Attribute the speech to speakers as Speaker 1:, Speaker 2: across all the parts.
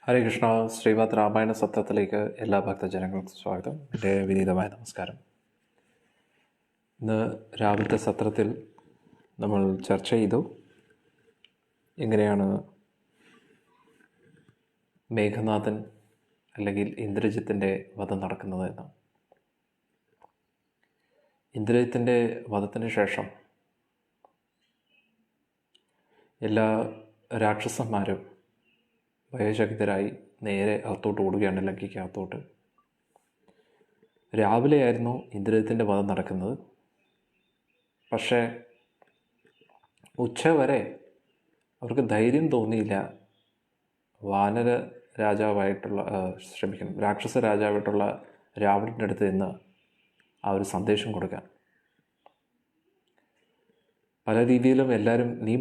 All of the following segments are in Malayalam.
Speaker 1: ഹരേ കൃഷ്ണ. ശ്രീമദ് രാമായണ സത്രത്തിലേക്ക് എല്ലാ ഭക്തജനങ്ങൾക്കും സ്വാഗതം. എൻ്റെ വിനീതമായ നമസ്കാരം. ഇന്ന് രാവിലത്തെ സത്രത്തിൽ നമ്മൾ ചർച്ച ചെയ്തു എങ്ങനെയാണ് മേഘനാഥൻ അല്ലെങ്കിൽ ഇന്ദ്രജിത്തിൻ്റെ വധം നടക്കുന്നത് എന്ന്. ഇന്ദ്രജിത്തിൻ്റെ വധത്തിന് ശേഷം എല്ലാ രാക്ഷസന്മാരും ഭയചകിതരായി നേരെ അകത്തോട്ട് ഓടുകയാണ്, ലങ്കയ്ക്ക് അകത്തോട്ട്. രാവിലെയായിരുന്നു ഇന്ദ്രജിത്തിൻ്റെ വധം നടക്കുന്നത്. പക്ഷേ ഉച്ചവരെ അവർക്ക് ധൈര്യം തോന്നിയില്ല വാനര രാജാവായിട്ടുള്ള രാക്ഷസ രാജാവായിട്ടുള്ള രാവണൻ്റെ അടുത്ത് നിന്ന് ആ ഒരു സന്ദേശം കൊടുക്കാൻ. പല രീതിയിലും എല്ലാവരും നീ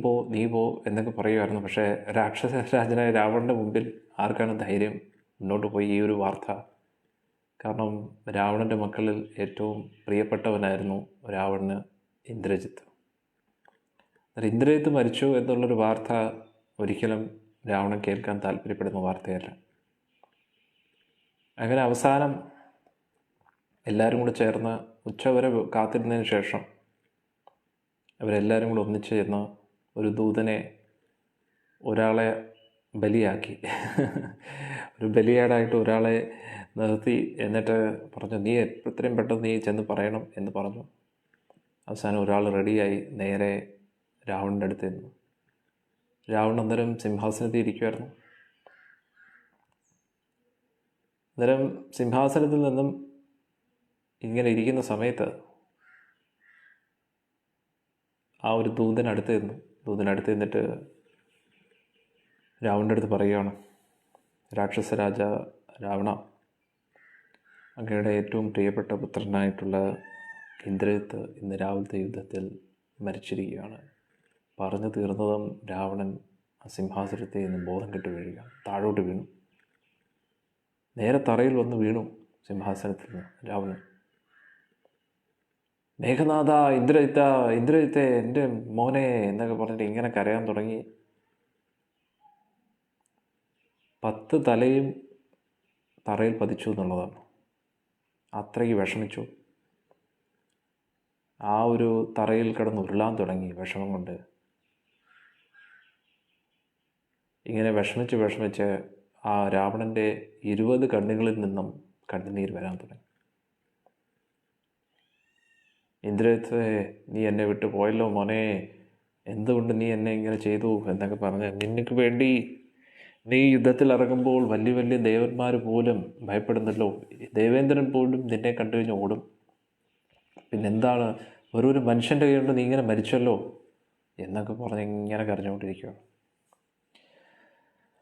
Speaker 1: പോ എന്നൊക്കെ പറയുമായിരുന്നു. പക്ഷേ രാക്ഷസ രാജനായ രാവണൻ്റെ മുമ്പിൽ ആർക്കാണ് ധൈര്യം മുന്നോട്ട് പോയി ഈ ഒരു വാർത്ത? കാരണം രാവണൻ്റെ മക്കളിൽ ഏറ്റവും പ്രിയപ്പെട്ടവനായിരുന്നു രാവണന് ഇന്ദ്രജിത്ത്. ഇന്ദ്രജിത്ത് മരിച്ചു എന്നുള്ളൊരു വാർത്ത ഒരിക്കലും രാവണൻ കേൾക്കാൻ താല്പര്യപ്പെടുന്ന വാർത്തയല്ല. അങ്ങനെ അവസാനം എല്ലാവരും കൂടെ ചേർന്ന് ഉച്ചവരെ കാത്തിരുന്നതിന് ശേഷം അവരെല്ലാവരും കൂടെ ഒന്നിച്ചു ചേർന്ന് ഒരു ദൂതനെ ഒരാളെ ബലിയാക്കി, ഒരു ബലിയാടായിട്ട് ഒരാളെ നിർത്തി. എന്നിട്ട് പറഞ്ഞു, നീ എത്രയും പെട്ടെന്ന് നീ ചെന്ന് പറയണം എന്ന് പറഞ്ഞു. അവസാനം ഒരാൾ റെഡിയായി നേരെ രാവണൻ്റെ അടുത്ത് നിന്നു. രാവണൻ അന്നേരം സിംഹാസനത്തിൽ ഇരിക്കുമായിരുന്നു. അന്നേരം സിംഹാസനത്തിൽ നിന്നും ഇങ്ങനെ ഇരിക്കുന്ന സമയത്ത് ആ ഒരു ദൂതനടുത്ത് നിന്നിട്ട് രാവണൻ്റെ അടുത്ത് പറയുകയാണ്, രാക്ഷസ രാജ രാവണ, അങ്ങയുടെ ഏറ്റവും പ്രിയപ്പെട്ട പുത്രനായിട്ടുള്ള ഇന്ദ്രജിത്ത് ഇന്ന് രാവിലത്തെ യുദ്ധത്തിൽ മരിച്ചിരിക്കുകയാണ്. പറഞ്ഞു തീർന്നതും രാവണൻ ആ സിംഹാസനത്തിൽ നിന്ന് ബോധം കെട്ട് വീഴുകയാണ്. താഴോട്ട് വീണു, നേരെ തറയിൽ വന്ന് വീണു സിംഹാസനത്തിൽ നിന്ന് രാവണൻ. മേഘനാഥ, ഇന്ദ്രജിത്തെ, എൻ്റെ മോനെ എന്നൊക്കെ പറഞ്ഞിട്ട് ഇങ്ങനെ കരയാൻ തുടങ്ങി. 10 തലയും തറയിൽ പതിച്ചു എന്നുള്ളതാണ്. അത്രയ്ക്ക് വിഷമിച്ചു. ആ ഒരു തറയിൽ കിടന്ന് ഉരുളാൻ തുടങ്ങി വിഷമം കൊണ്ട്. ഇങ്ങനെ വിഷമിച്ച് ആ രാവണൻ്റെ 20 കണ്ണുകളിൽ നിന്നും കണ്ണുനീർ വരാൻ തുടങ്ങി. ഇന്ദ്രജിത്തെ, നീ എന്നെ വിട്ടു പോയല്ലോ മോനെ, എന്തുകൊണ്ട് നീ എന്നെ ഇങ്ങനെ ചെയ്തു എന്നൊക്കെ പറഞ്ഞ്, നിനക്ക് വേണ്ടി നീ യുദ്ധത്തിൽ ഇറങ്ങുമ്പോൾ വലിയ വലിയ ദേവന്മാർ പോലും ഭയപ്പെടുന്നല്ലോ, ദേവേന്ദ്രൻ പോലും നിന്നെ കണ്ടു കഴിഞ്ഞ് ഓടും. പിന്നെന്താണ്, ഒരു മനുഷ്യൻ്റെ കൈ കൊണ്ട് നീ ഇങ്ങനെ മരിച്ചല്ലോ എന്നൊക്കെ പറഞ്ഞ് ഇങ്ങനെ കരഞ്ഞുകൊണ്ടിരിക്കുകയാണ്.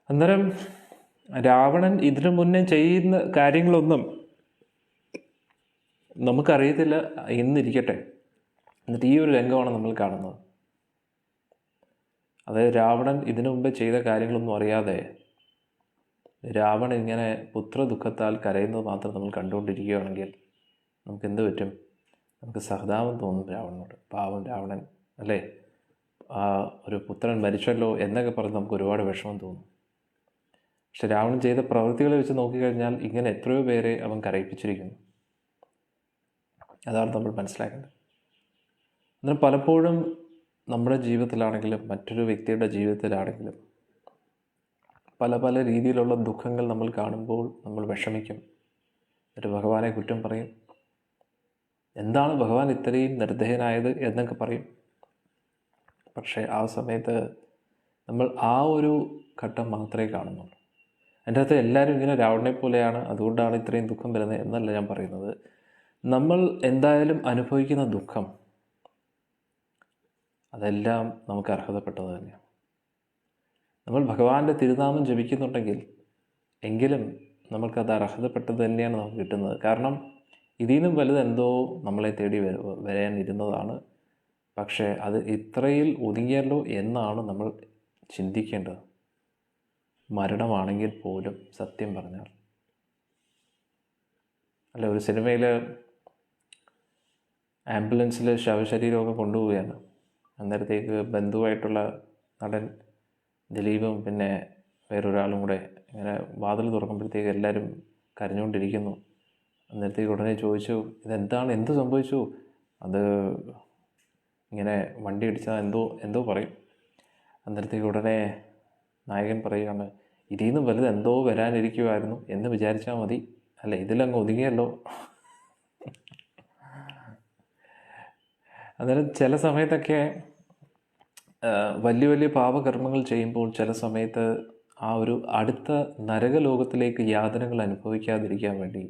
Speaker 1: അന്നേരം രാവണൻ ഇതിനു മുന്നേ ചെയ്യുന്ന കാര്യങ്ങളൊന്നും നമുക്കറിയത്തില്ല എന്നിരിക്കട്ടെ. എന്നിട്ട് ഈ ഒരു രംഗമാണ് നമ്മൾ കാണുന്നത്. അതായത് രാവണൻ ഇതിനു മുമ്പേ ചെയ്ത കാര്യങ്ങളൊന്നും അറിയാതെ രാവണൻ ഇങ്ങനെ പുത്രദുഃഖത്താൽ കരയുന്നത് മാത്രം നമ്മൾ കണ്ടുകൊണ്ടിരിക്കുകയാണെങ്കിൽ നമുക്ക് എന്ത് പറ്റും? നമുക്ക് സഹതാപം തോന്നും രാവണനോട്. പാവം രാവണൻ അല്ലേ, ആ ഒരു പുത്രൻ മരിച്ചല്ലോ എന്നൊക്കെ പറഞ്ഞ് നമുക്ക് ഒരുപാട് വിഷമം തോന്നും. പക്ഷെ രാവണൻ ചെയ്ത പ്രവൃത്തികളെ വെച്ച് നോക്കിക്കഴിഞ്ഞാൽ ഇങ്ങനെ എത്രയോ പേരെ അവൻ കരയിപ്പിച്ചിരിക്കുന്നു. അതാണ് നമ്മൾ മനസ്സിലാക്കേണ്ടത്. എന്നാൽ പലപ്പോഴും നമ്മുടെ ജീവിതത്തിലാണെങ്കിലും മറ്റൊരു വ്യക്തിയുടെ ജീവിതത്തിലാണെങ്കിലും പല രീതിയിലുള്ള ദുഃഖങ്ങൾ നമ്മൾ കാണുമ്പോൾ നമ്മൾ വിഷമിക്കും. എന്നിട്ട് ഭഗവാനെ കുറ്റം പറയും. എന്താണ് ഭഗവാൻ ഇത്രയും നിർദ്ദയനായത് എന്നൊക്കെ പറയും. പക്ഷേ ആ സമയത്ത് നമ്മൾ ആ ഒരു ഘട്ടം മാത്രമേ കാണുന്നുള്ളൂ. എൻ്റെ അകത്ത് എല്ലാവരും ഇങ്ങനെ രാവണനെ പോലെയാണ്, അതുകൊണ്ടാണ് ഇത്രയും ദുഃഖം വരുന്നത് എന്നല്ല ഞാൻ പറയുന്നത്. നമ്മൾ എന്തായാലും അനുഭവിക്കുന്ന ദുഃഖം അതെല്ലാം നമുക്ക് അർഹതപ്പെട്ടത് തന്നെയാണ്. നമ്മൾ ഭഗവാന്റെ തിരുനാമം ജപിക്കുന്നുണ്ടെങ്കിൽ എങ്കിലും നമുക്കത് അർഹതപ്പെട്ടത് തന്നെയാണ് നമുക്ക് കിട്ടുന്നത്. കാരണം ഇതിൽ നിന്നും വലുതെന്തോ നമ്മളെ തേടി വരാനിരുന്നതാണ്. പക്ഷേ അത് ഇത്രയിൽ ഒതുങ്ങിയല്ലോ എന്നാണ് നമ്മൾ ചിന്തിക്കേണ്ടത്. മരണമാണെങ്കിൽ പോലും സത്യം പറഞ്ഞാൽ അല്ല, ഒരു സിനിമയിൽ ആംബുലൻസിൽ ശവശരീരമൊക്കെ കൊണ്ടുപോവുകയാണ്. അന്നേരത്തേക്ക് ബന്ധുവായിട്ടുള്ള നടൻ ദിലീപും പിന്നെ വേറൊരാളും കൂടെ ഇങ്ങനെ വാതിൽ തുറക്കുമ്പോഴത്തേക്ക് എല്ലാവരും കരഞ്ഞുകൊണ്ടിരിക്കുന്നു. അന്നേരത്തേക്ക് ഉടനെ ചോദിച്ചു, ഇതെന്താണ്, എന്ത് സംഭവിച്ചു? അത് ഇങ്ങനെ വണ്ടി ഇടിച്ചാൽ എന്തോ പറയും. അന്നേരത്തേക്ക് ഉടനെ നായകൻ പറയുകയാണ്, ഇതിൽ നിന്ന് വലുത് എന്തോ വരാനിരിക്കുമായിരുന്നു എന്ന് വിചാരിച്ചാൽ മതി, അല്ല ഇതിലങ്ങ് ഒതുങ്ങിയല്ലോ. അന്നേരം ചില സമയത്തൊക്കെ വലിയ വലിയ പാപകർമ്മങ്ങൾ ചെയ്യുമ്പോൾ ചില സമയത്ത് ആ ഒരു അടുത്ത നരകലോകത്തിലേക്ക് യാതനകൾ അനുഭവിക്കാതിരിക്കാൻ വേണ്ടി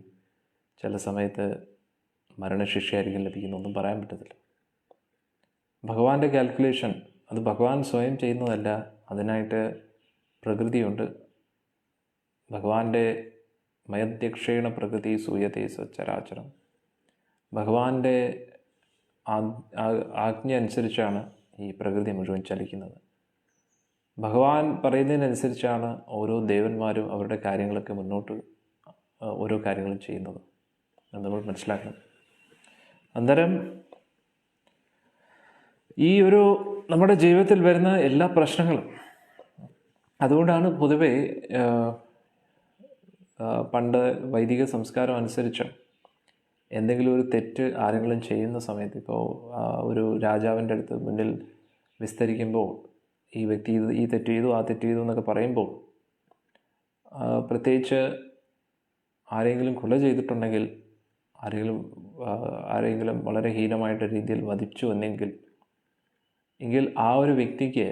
Speaker 1: ചില സമയത്ത് മരണശിക്ഷയായിരിക്കും ലഭിക്കുന്നു. ഒന്നും പറയാൻ പറ്റത്തില്ല. ഭഗവാന്റെ കാൽക്കുലേഷൻ അത് ഭഗവാൻ സ്വയം ചെയ്യുന്നതല്ല. അതിനായിട്ട് പ്രകൃതിയുണ്ട്. ഭഗവാന്റെ മയധ്യക്ഷേണ പ്രകൃതി സൂയതേ സച്ചരാചരം. ഭഗവാന്റെ ആജ്ഞ അനുസരിച്ചാണ് ഈ പ്രകൃതി മുഴുവൻ ചലിക്കുന്നത്. ഭഗവാൻ പറയുന്നതിനനുസരിച്ചാണ് ഓരോ ദേവന്മാരും അവരുടെ കാര്യങ്ങളൊക്കെ മുന്നോട്ട് ഓരോ കാര്യങ്ങളും ചെയ്യുന്നത്. അത് നമ്മൾ മനസ്സിലാക്കണം. അന്നേരം ഈ ഒരു നമ്മുടെ ജീവിതത്തിൽ വരുന്ന എല്ലാ പ്രശ്നങ്ങളും, അതുകൊണ്ടാണ് പൊതുവെ പണ്ട് വൈദിക സംസ്കാരം അനുസരിച്ച് എന്തെങ്കിലും ഒരു തെറ്റ് ആരെങ്കിലും ചെയ്യുന്ന സമയത്ത്, ഇപ്പോൾ ഒരു രാജാവിൻ്റെ അടുത്ത് മുന്നിൽ വിസ്തരിക്കുമ്പോൾ ഈ വ്യക്തി ഈ തെറ്റ് ചെയ്തു ആ തെറ്റ് ചെയ്തു എന്നൊക്കെ പറയുമ്പോൾ, പ്രത്യേകിച്ച് ആരെങ്കിലും കൊല ചെയ്തിട്ടുണ്ടെങ്കിൽ, ആരെങ്കിലും വളരെ ഹീനമായിട്ട് രീതിയിൽ വധിച്ചു എങ്കിൽ ആ ഒരു വ്യക്തിക്ക്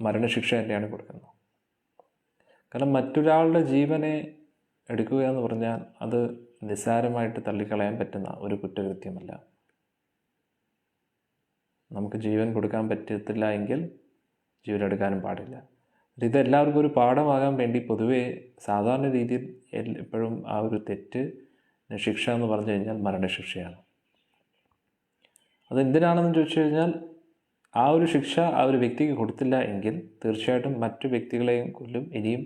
Speaker 1: മരണശിക്ഷ തന്നെയാണ് കൊടുക്കുന്നത്. കാരണം മറ്റൊരാളുടെ ജീവനെ എടുക്കുക എന്ന് പറഞ്ഞാൽ അത് നിസ്സാരമായിട്ട് തള്ളിക്കളയാൻ പറ്റുന്ന ഒരു കുറ്റകൃത്യമല്ല. നമുക്ക് ജീവൻ കൊടുക്കാൻ പറ്റത്തില്ല എങ്കിൽ ജീവൻ എടുക്കാനും പാടില്ല. ഇതെല്ലാവർക്കും ഒരു പാഠമാകാൻ വേണ്ടി പൊതുവേ സാധാരണ രീതിയിൽ എപ്പോഴും ആ ഒരു തെറ്റ് ശിക്ഷ എന്ന് പറഞ്ഞു കഴിഞ്ഞാൽ മരണശിക്ഷയാണ്. അതെന്തിനാണെന്ന് ചോദിച്ചു കഴിഞ്ഞാൽ, ആ ഒരു ശിക്ഷ ആ ഒരു വ്യക്തിക്ക് കൊടുത്തില്ല എങ്കിൽ തീർച്ചയായിട്ടും മറ്റു വ്യക്തികളെയും കൊല്ലും, ഇനിയും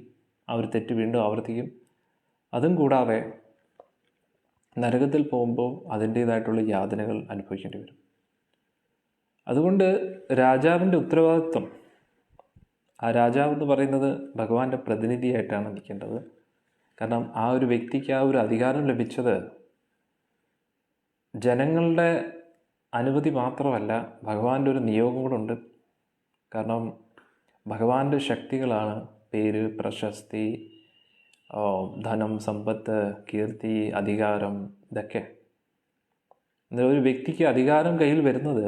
Speaker 1: ആ ഒരു തെറ്റ് വീണ്ടും ആവർത്തിക്കും. അതും കൂടാതെ നരകത്തിൽ പോകുമ്പോൾ അതിൻ്റേതായിട്ടുള്ള യാതനകൾ അനുഭവിക്കേണ്ടി വരും. അതുകൊണ്ട് രാജാവിൻ്റെ ഉത്തരവാദിത്വം, ആ രാജാവ് എന്ന് പറയുന്നത് ഭഗവാന്റെ പ്രതിനിധിയായിട്ടാണ് നിൽക്കേണ്ടത്. കാരണം ആ ഒരു വ്യക്തിക്ക് ആ ഒരു അധികാരം ലഭിച്ചത് ജനങ്ങളുടെ അനുമതി മാത്രമല്ല, ഭഗവാന്റെ ഒരു നിയോഗം കൂടെ ഉണ്ട്. കാരണം ഭഗവാന്റെ ശക്തികളാണ് പേര്, പ്രശസ്തി, ധനം, സമ്പത്ത്, കീർത്തി, അധികാരം, ഇതൊക്കെ. ഒരു വ്യക്തിക്ക് അധികാരം കയ്യിൽ വരുന്നത്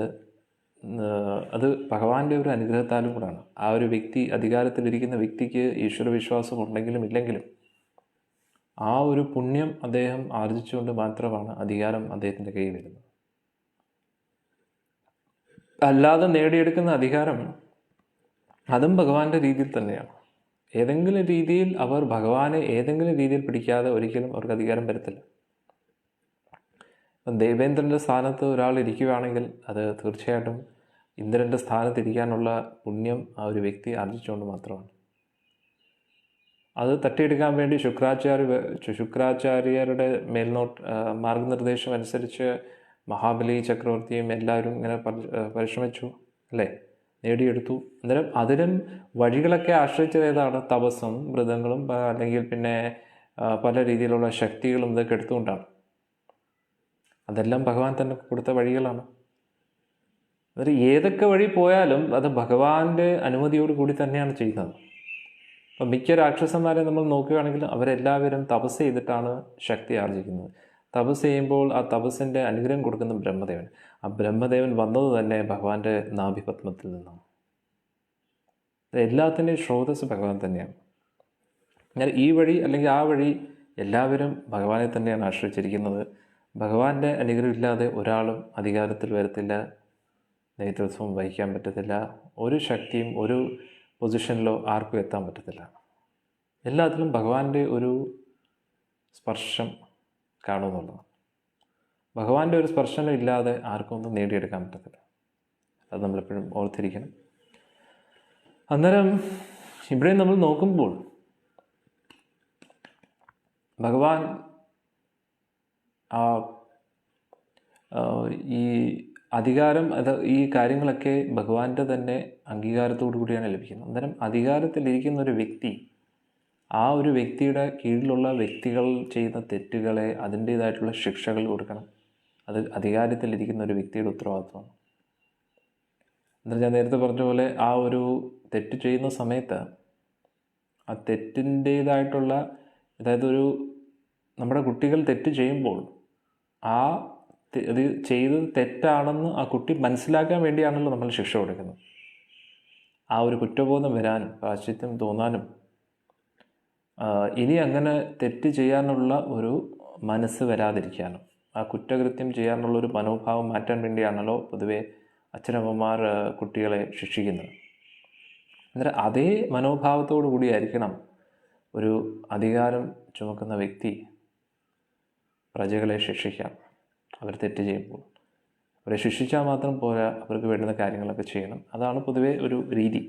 Speaker 1: അത് ഭഗവാന്റെ ഒരു അനുഗ്രഹത്താലും കൂടാണ്. ആ ഒരു വ്യക്തി, അധികാരത്തിലിരിക്കുന്ന വ്യക്തിക്ക് ഈശ്വരവിശ്വാസം ഉണ്ടെങ്കിലും ഇല്ലെങ്കിലും ആ ഒരു പുണ്യം അദ്ദേഹം ആർജിച്ചുകൊണ്ട് മാത്രമാണ് അധികാരം അദ്ദേഹത്തിൻ്റെ കയ്യിൽ വരുന്നത്. അല്ലാതെ നേടിയെടുക്കുന്ന അധികാരം അതും ഭഗവാന്റെ രീതിയിൽ തന്നെയാണ്. ഏതെങ്കിലും രീതിയിൽ അവർ ഭഗവാനെ ഏതെങ്കിലും രീതിയിൽ പിടിക്കാതെ ഒരിക്കലും അവർക്ക് അധികാരം വരത്തില്ല. ഇപ്പം ദേവേന്ദ്രൻ്റെ സ്ഥാനത്ത് ഒരാൾ ഇരിക്കുകയാണെങ്കിൽ അത് തീർച്ചയായിട്ടും ഇന്ദ്രൻ്റെ സ്ഥാനത്ത് ഇരിക്കാനുള്ള പുണ്യം ആ ഒരു വ്യക്തി ആർജിച്ചുകൊണ്ട് മാത്രമാണ്. അത് തട്ടിയെടുക്കാൻ വേണ്ടി ശുക്രാചാര്യരുടെ മാർഗനിർദ്ദേശം അനുസരിച്ച് മഹാബലി ചക്രവർത്തിയും എല്ലാവരും ഇങ്ങനെ പരിശ്രമിച്ചു, അല്ലേ, നേടിയെടുത്തു. അന്നേരം അതിനും വഴികളൊക്കെ ആശ്രയിച്ചത് ഏതാണ്? തപസ്സും വ്രതങ്ങളും അല്ലെങ്കിൽ പിന്നെ പല രീതിയിലുള്ള ശക്തികളും ഇതൊക്കെ എടുത്തുകൊണ്ടാണ്. അതെല്ലാം ഭഗവാൻ തന്നെ കൊടുത്ത വഴികളാണ്. അന്നേരം ഏതൊക്കെ വഴി പോയാലും അത് ഭഗവാന്റെ അനുമതിയോട് കൂടി തന്നെയാണ് ചെയ്യുന്നത്. അപ്പം മിക്ക രാക്ഷസന്മാരെ നമ്മൾ നോക്കുകയാണെങ്കിൽ അവരെല്ലാവരും തപസ് ചെയ്തിട്ടാണ് ശക്തി ആർജിക്കുന്നത്. തപസ് ചെയ്യുമ്പോൾ ആ തപസ്സിൻ്റെ അനുഗ്രഹം കൊടുക്കുന്ന ബ്രഹ്മദേവൻ. ആ ബ്രഹ്മദേവൻ വന്നത് തന്നെ ഭഗവാന്റെ നാഭിപത്മത്തിൽ നിന്നാണ്. എല്ലാത്തിൻ്റെയും സ്രോതസ് ഭഗവാൻ തന്നെയാണ്. എന്നാൽ ഈ വഴി അല്ലെങ്കിൽ ആ വഴി എല്ലാവരും ഭഗവാനെ തന്നെയാണ് ആശ്രയിച്ചിരിക്കുന്നത്. ഭഗവാന്റെ അനുഗ്രഹം ഇല്ലാതെ ഒരാളും അധികാരത്തിൽ വരത്തില്ല, നേതൃത്വം വഹിക്കാൻ പറ്റത്തില്ല, ഒരു ശക്തിയും ഒരു പൊസിഷനിലോ ആർക്കും എത്താൻ പറ്റത്തില്ല. എല്ലാത്തിലും ഭഗവാന്റെ ഒരു സ്പർശം കാണുമെന്നുള്ളതാണ്. ഭഗവാന്റെ ഒരു സ്പർശനം ഇല്ലാതെ ആർക്കും ഒന്നും നേടിയെടുക്കാൻ പറ്റത്തില്ല. അത് നമ്മളെപ്പോഴും ഓർത്തിരിക്കണം. അന്നേരം ഇവിടെ നമ്മൾ നോക്കുമ്പോൾ ഭഗവാൻ ഈ അധികാരം ഈ കാര്യങ്ങളൊക്കെ ഭഗവാന്റെ തന്നെ അംഗീകാരത്തോടു കൂടിയാണ് ലഭിക്കുന്നത്. അന്നേരം അധികാരത്തിലിരിക്കുന്ന ഒരു വ്യക്തി ആ ഒരു വ്യക്തിയുടെ കീഴിലുള്ള വ്യക്തികൾ ചെയ്യുന്ന തെറ്റുകളെ അതിൻ്റേതായിട്ടുള്ള ശിക്ഷകൾ കൊടുക്കണം. അത് അധികാരത്തിലിരിക്കുന്ന ഒരു വ്യക്തിയുടെ ഉത്തരവാദിത്വമാണ്. എന്നാൽ ഞാൻ നേരത്തെ പറഞ്ഞ പോലെ ആ ഒരു തെറ്റ് ചെയ്യുന്ന സമയത്ത് ആ തെറ്റിൻ്റേതായിട്ടുള്ള, അതായത് നമ്മുടെ കുട്ടികൾ തെറ്റ് ചെയ്യുമ്പോൾ അത് ചെയ്തത് തെറ്റാണെന്ന് ആ കുട്ടി മനസ്സിലാക്കാൻ വേണ്ടിയാണല്ലോ നമ്മൾ ശിക്ഷ കൊടുക്കുന്നത്. ആ ഒരു കുറ്റബോധം വരാനും പ്രായശ്ചിത്തം തോന്നാനും ഇനി അങ്ങനെ തെറ്റ് ചെയ്യാനുള്ള ഒരു മനസ്സ് വരാതിരിക്കാനും ആ കുറ്റകൃത്യം ചെയ്യാനുള്ളൊരു മനോഭാവം മാറ്റാൻ വേണ്ടിയാണല്ലോ പൊതുവെ അച്ഛനമ്മമാർ കുട്ടികളെ ശിക്ഷിക്കുന്നത്. അന്നേരം അതേ മനോഭാവത്തോടു കൂടിയായിരിക്കണം ഒരു അധികാരം ചുമക്കുന്ന വ്യക്തി പ്രജകളെ ശിക്ഷിക്കാം. അവർ തെറ്റ് ചെയ്യുമ്പോൾ അവരെ ശിക്ഷിച്ചാൽ മാത്രം പോരാ, അവർക്ക് വേണ്ടുന്ന കാര്യങ്ങളൊക്കെ ചെയ്യണം. അതാണ് പൊതുവെ ഒരു രീതി.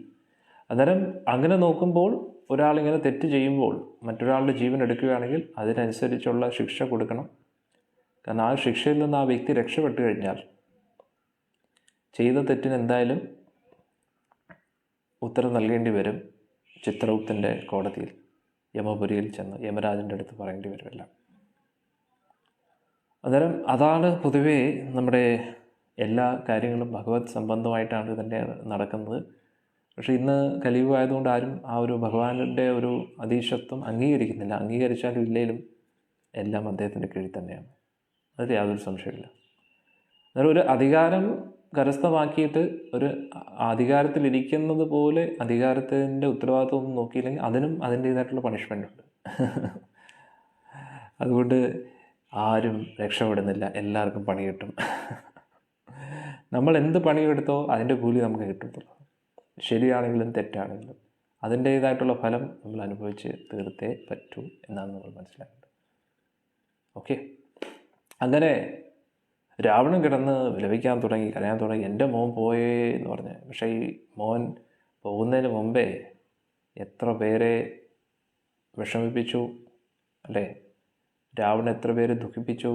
Speaker 1: അന്നേരം അങ്ങനെ നോക്കുമ്പോൾ ഒരാളിങ്ങനെ തെറ്റ് ചെയ്യുമ്പോൾ മറ്റൊരാളുടെ ജീവൻ എടുക്കുകയാണെങ്കിൽ അതിനനുസരിച്ചുള്ള ശിക്ഷ കൊടുക്കണം. കാരണം ആ ശിക്ഷയിൽ നിന്ന് ആ വ്യക്തി രക്ഷപ്പെട്ടു കഴിഞ്ഞാൽ ചെയ്ത തെറ്റിന് എന്തായാലും ഉത്തരം നൽകേണ്ടി വരും. ചിത്രഗുപ്തൻ്റെ കോടതിയിൽ, യമപുരിയിൽ ചെന്ന് യമരാജൻ്റെ അടുത്ത് പറയേണ്ടി വരുമല്ല. അന്നേരം അതാണ് പൊതുവേ നമ്മുടെ എല്ലാ കാര്യങ്ങളും ഭഗവത് സംബന്ധമായിട്ടാണ് തന്നെ നടക്കുന്നത്. പക്ഷേ ഇന്ന് കലിയുഗമായതുകൊണ്ട് ആരും ആ ഒരു ഭഗവാന്റെ ഒരു അധീശത്വം അംഗീകരിക്കുന്നില്ല. അംഗീകരിച്ചാലും ഇല്ലെങ്കിലും എല്ലാം അദ്ദേഹത്തിൻ്റെ കീഴിൽ തന്നെയാണ്. അതിൽ യാതൊരു സംശയമില്ല. അന്നേരം ഒരു അധികാരം കരസ്ഥമാക്കിയിട്ട് ഒരു അധികാരത്തിലിരിക്കുന്നത് പോലെ അധികാരത്തിൻ്റെ ഉത്തരവാദിത്വം ഒന്നും നോക്കിയില്ലെങ്കിൽ അതിനും അതിൻ്റേതായിട്ടുള്ള പണിഷ്മെൻ്റ് ഉണ്ട്. അതുകൊണ്ട് ആരും രക്ഷപ്പെടുന്നില്ല, എല്ലാവർക്കും പണി കിട്ടും. നമ്മൾ എന്ത് പണിയെടുത്തോ അതിൻ്റെ കൂലി നമുക്ക് കിട്ടത്തുള്ളൂ. ശരിയാണെങ്കിലും തെറ്റാണെങ്കിലും അതിൻ്റേതായിട്ടുള്ള ഫലം നമ്മൾ അനുഭവിച്ച് തീർത്തേ പറ്റൂ എന്നാണ് നമ്മൾ മനസ്സിലാക്കേണ്ടത്. ഓക്കെ, അങ്ങനെ രാവണൻ കിടന്ന് വിലപിക്കാൻ തുടങ്ങി, കരയാൻ തുടങ്ങി. എൻ്റെ മോൻ പോയേ എന്ന് പറഞ്ഞ്. പക്ഷേ ഈ മോൻ പോകുന്നതിന് മുമ്പേ എത്ര പേരെ വിഷമിപ്പിച്ചു അല്ലേ? രാവണൻ എത്ര പേരെ ദുഃഖിപ്പിച്ചു,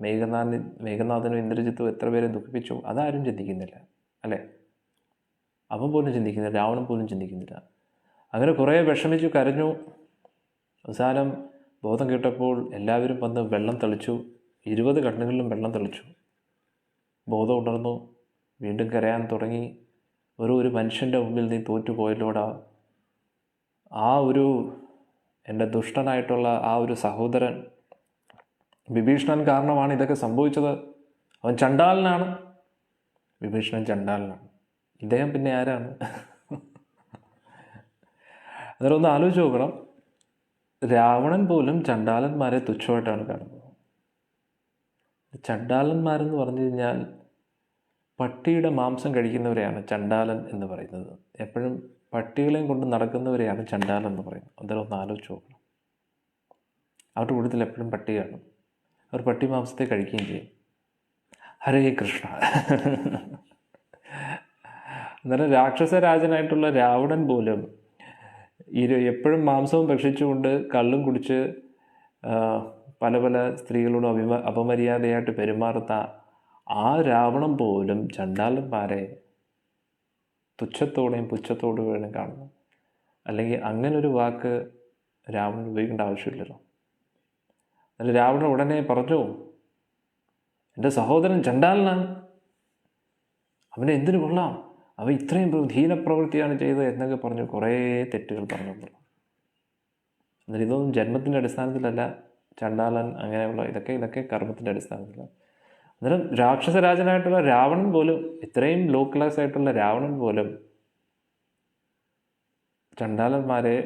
Speaker 1: മേഘനാഥനും ഇന്ദ്രജിത്തും എത്ര പേരെ ദുഃഖിപ്പിച്ചു, അതാരും ചിന്തിക്കുന്നില്ല അല്ലേ? അവൻ പോലും ചിന്തിക്കുന്നില്ല, രാവണൻ പോലും ചിന്തിക്കുന്നില്ല. അങ്ങനെ കുറേ വിഷമിച്ചു, കരഞ്ഞു. അവസാനം ബോധം കിട്ടപ്പോൾ എല്ലാവരും വന്ന് വെള്ളം തെളിച്ചു. 20 കണ്ണുകളിലും വെള്ളം തെളിച്ചു. ബോധം ഉണർന്നു, വീണ്ടും കരയാൻ തുടങ്ങി. ഒരു മനുഷ്യൻ്റെ മുമ്പിൽ നീ തോറ്റുപോയല്ലോടാ. ആ ഒരു എൻ്റെ ദുഷ്ടനായിട്ടുള്ള ആ ഒരു സഹോദരൻ വിഭീഷണൻ കാരണമാണ് ഇതൊക്കെ സംഭവിച്ചത്. അവൻ ചണ്ടാലനാണ്. വിഭീഷണൻ ചണ്ടാലനാണ്. ഇദ്ദേഹം പിന്നെ ആരാണ്? അന്നേരം ഒന്ന് ആലോചിച്ച് നോക്കണം. രാവണൻ പോലും ചണ്ടാലന്മാരെ തുച്ഛമായിട്ടാണ് കാണുന്നത്. ചണ്ടാലന്മാരെന്ന് പറഞ്ഞു കഴിഞ്ഞാൽ പട്ടിയുടെ മാംസം കഴിക്കുന്നവരെയാണ് ചണ്ടാലൻ എന്ന് പറയുന്നത്. എപ്പോഴും പട്ടികളെയും കൊണ്ട് നടക്കുന്നവരെയാണ് ചണ്ടാലൻ എന്ന് പറയുന്നത്. അന്നേരം ഒന്ന് ആലോചിച്ച് നോക്കണം. അവരുടെ കൂട്ടത്തിൽ എപ്പോഴും പട്ടിയാണ്. അവർ പട്ടി മാംസത്തെ കഴിക്കുകയും ചെയ്യും. ഹരേ കൃഷ്ണ. അന്നേരം രാക്ഷസരാജനായിട്ടുള്ള രാവണൻ പോലും എപ്പോഴും മാംസവും ഭക്ഷിച്ചുകൊണ്ട് കള്ളും കുടിച്ച് പല പല സ്ത്രീകളോട് അപമര്യാദയായിട്ട് പെരുമാറുന്ന ആ രാവണൻ പോലും ചണ്ടാലന്മാരെ തുച്ഛത്തോടെയും പുച്ഛത്തോടും കാണുന്നു. അല്ലെങ്കിൽ അങ്ങനൊരു വാക്ക് രാവണൻ ഉപയോഗിക്കേണ്ട ആവശ്യമില്ലല്ലോ. അല്ല, രാവണൻ ഉടനെ പറഞ്ഞു, എൻ്റെ സഹോദരൻ ചണ്ടാലനാണ്, അവനെ എന്തിനു കൊള്ളാം, അവൻ ഇത്രയും ധീനപ്രവൃത്തിയാണ് ചെയ്തത് എന്നൊക്കെ പറഞ്ഞു കുറേ തെറ്റുകൾ പറഞ്ഞു. എന്നിട്ട് ഇതൊന്നും ജന്മത്തിൻ്റെ അടിസ്ഥാനത്തിലല്ല. ചണ്ടാലൻ അങ്ങനെയുള്ള ഇതൊക്കെ കർമ്മത്തിൻ്റെ അടിസ്ഥാനത്തിലാണ്. അന്നേരം രാക്ഷസരാജനായിട്ടുള്ള രാവണൻ പോലും, ഇത്രയും ലോ ക്ലാസ് ആയിട്ടുള്ള രാവണൻ പോലും ചണ്ടാലന്മാരെ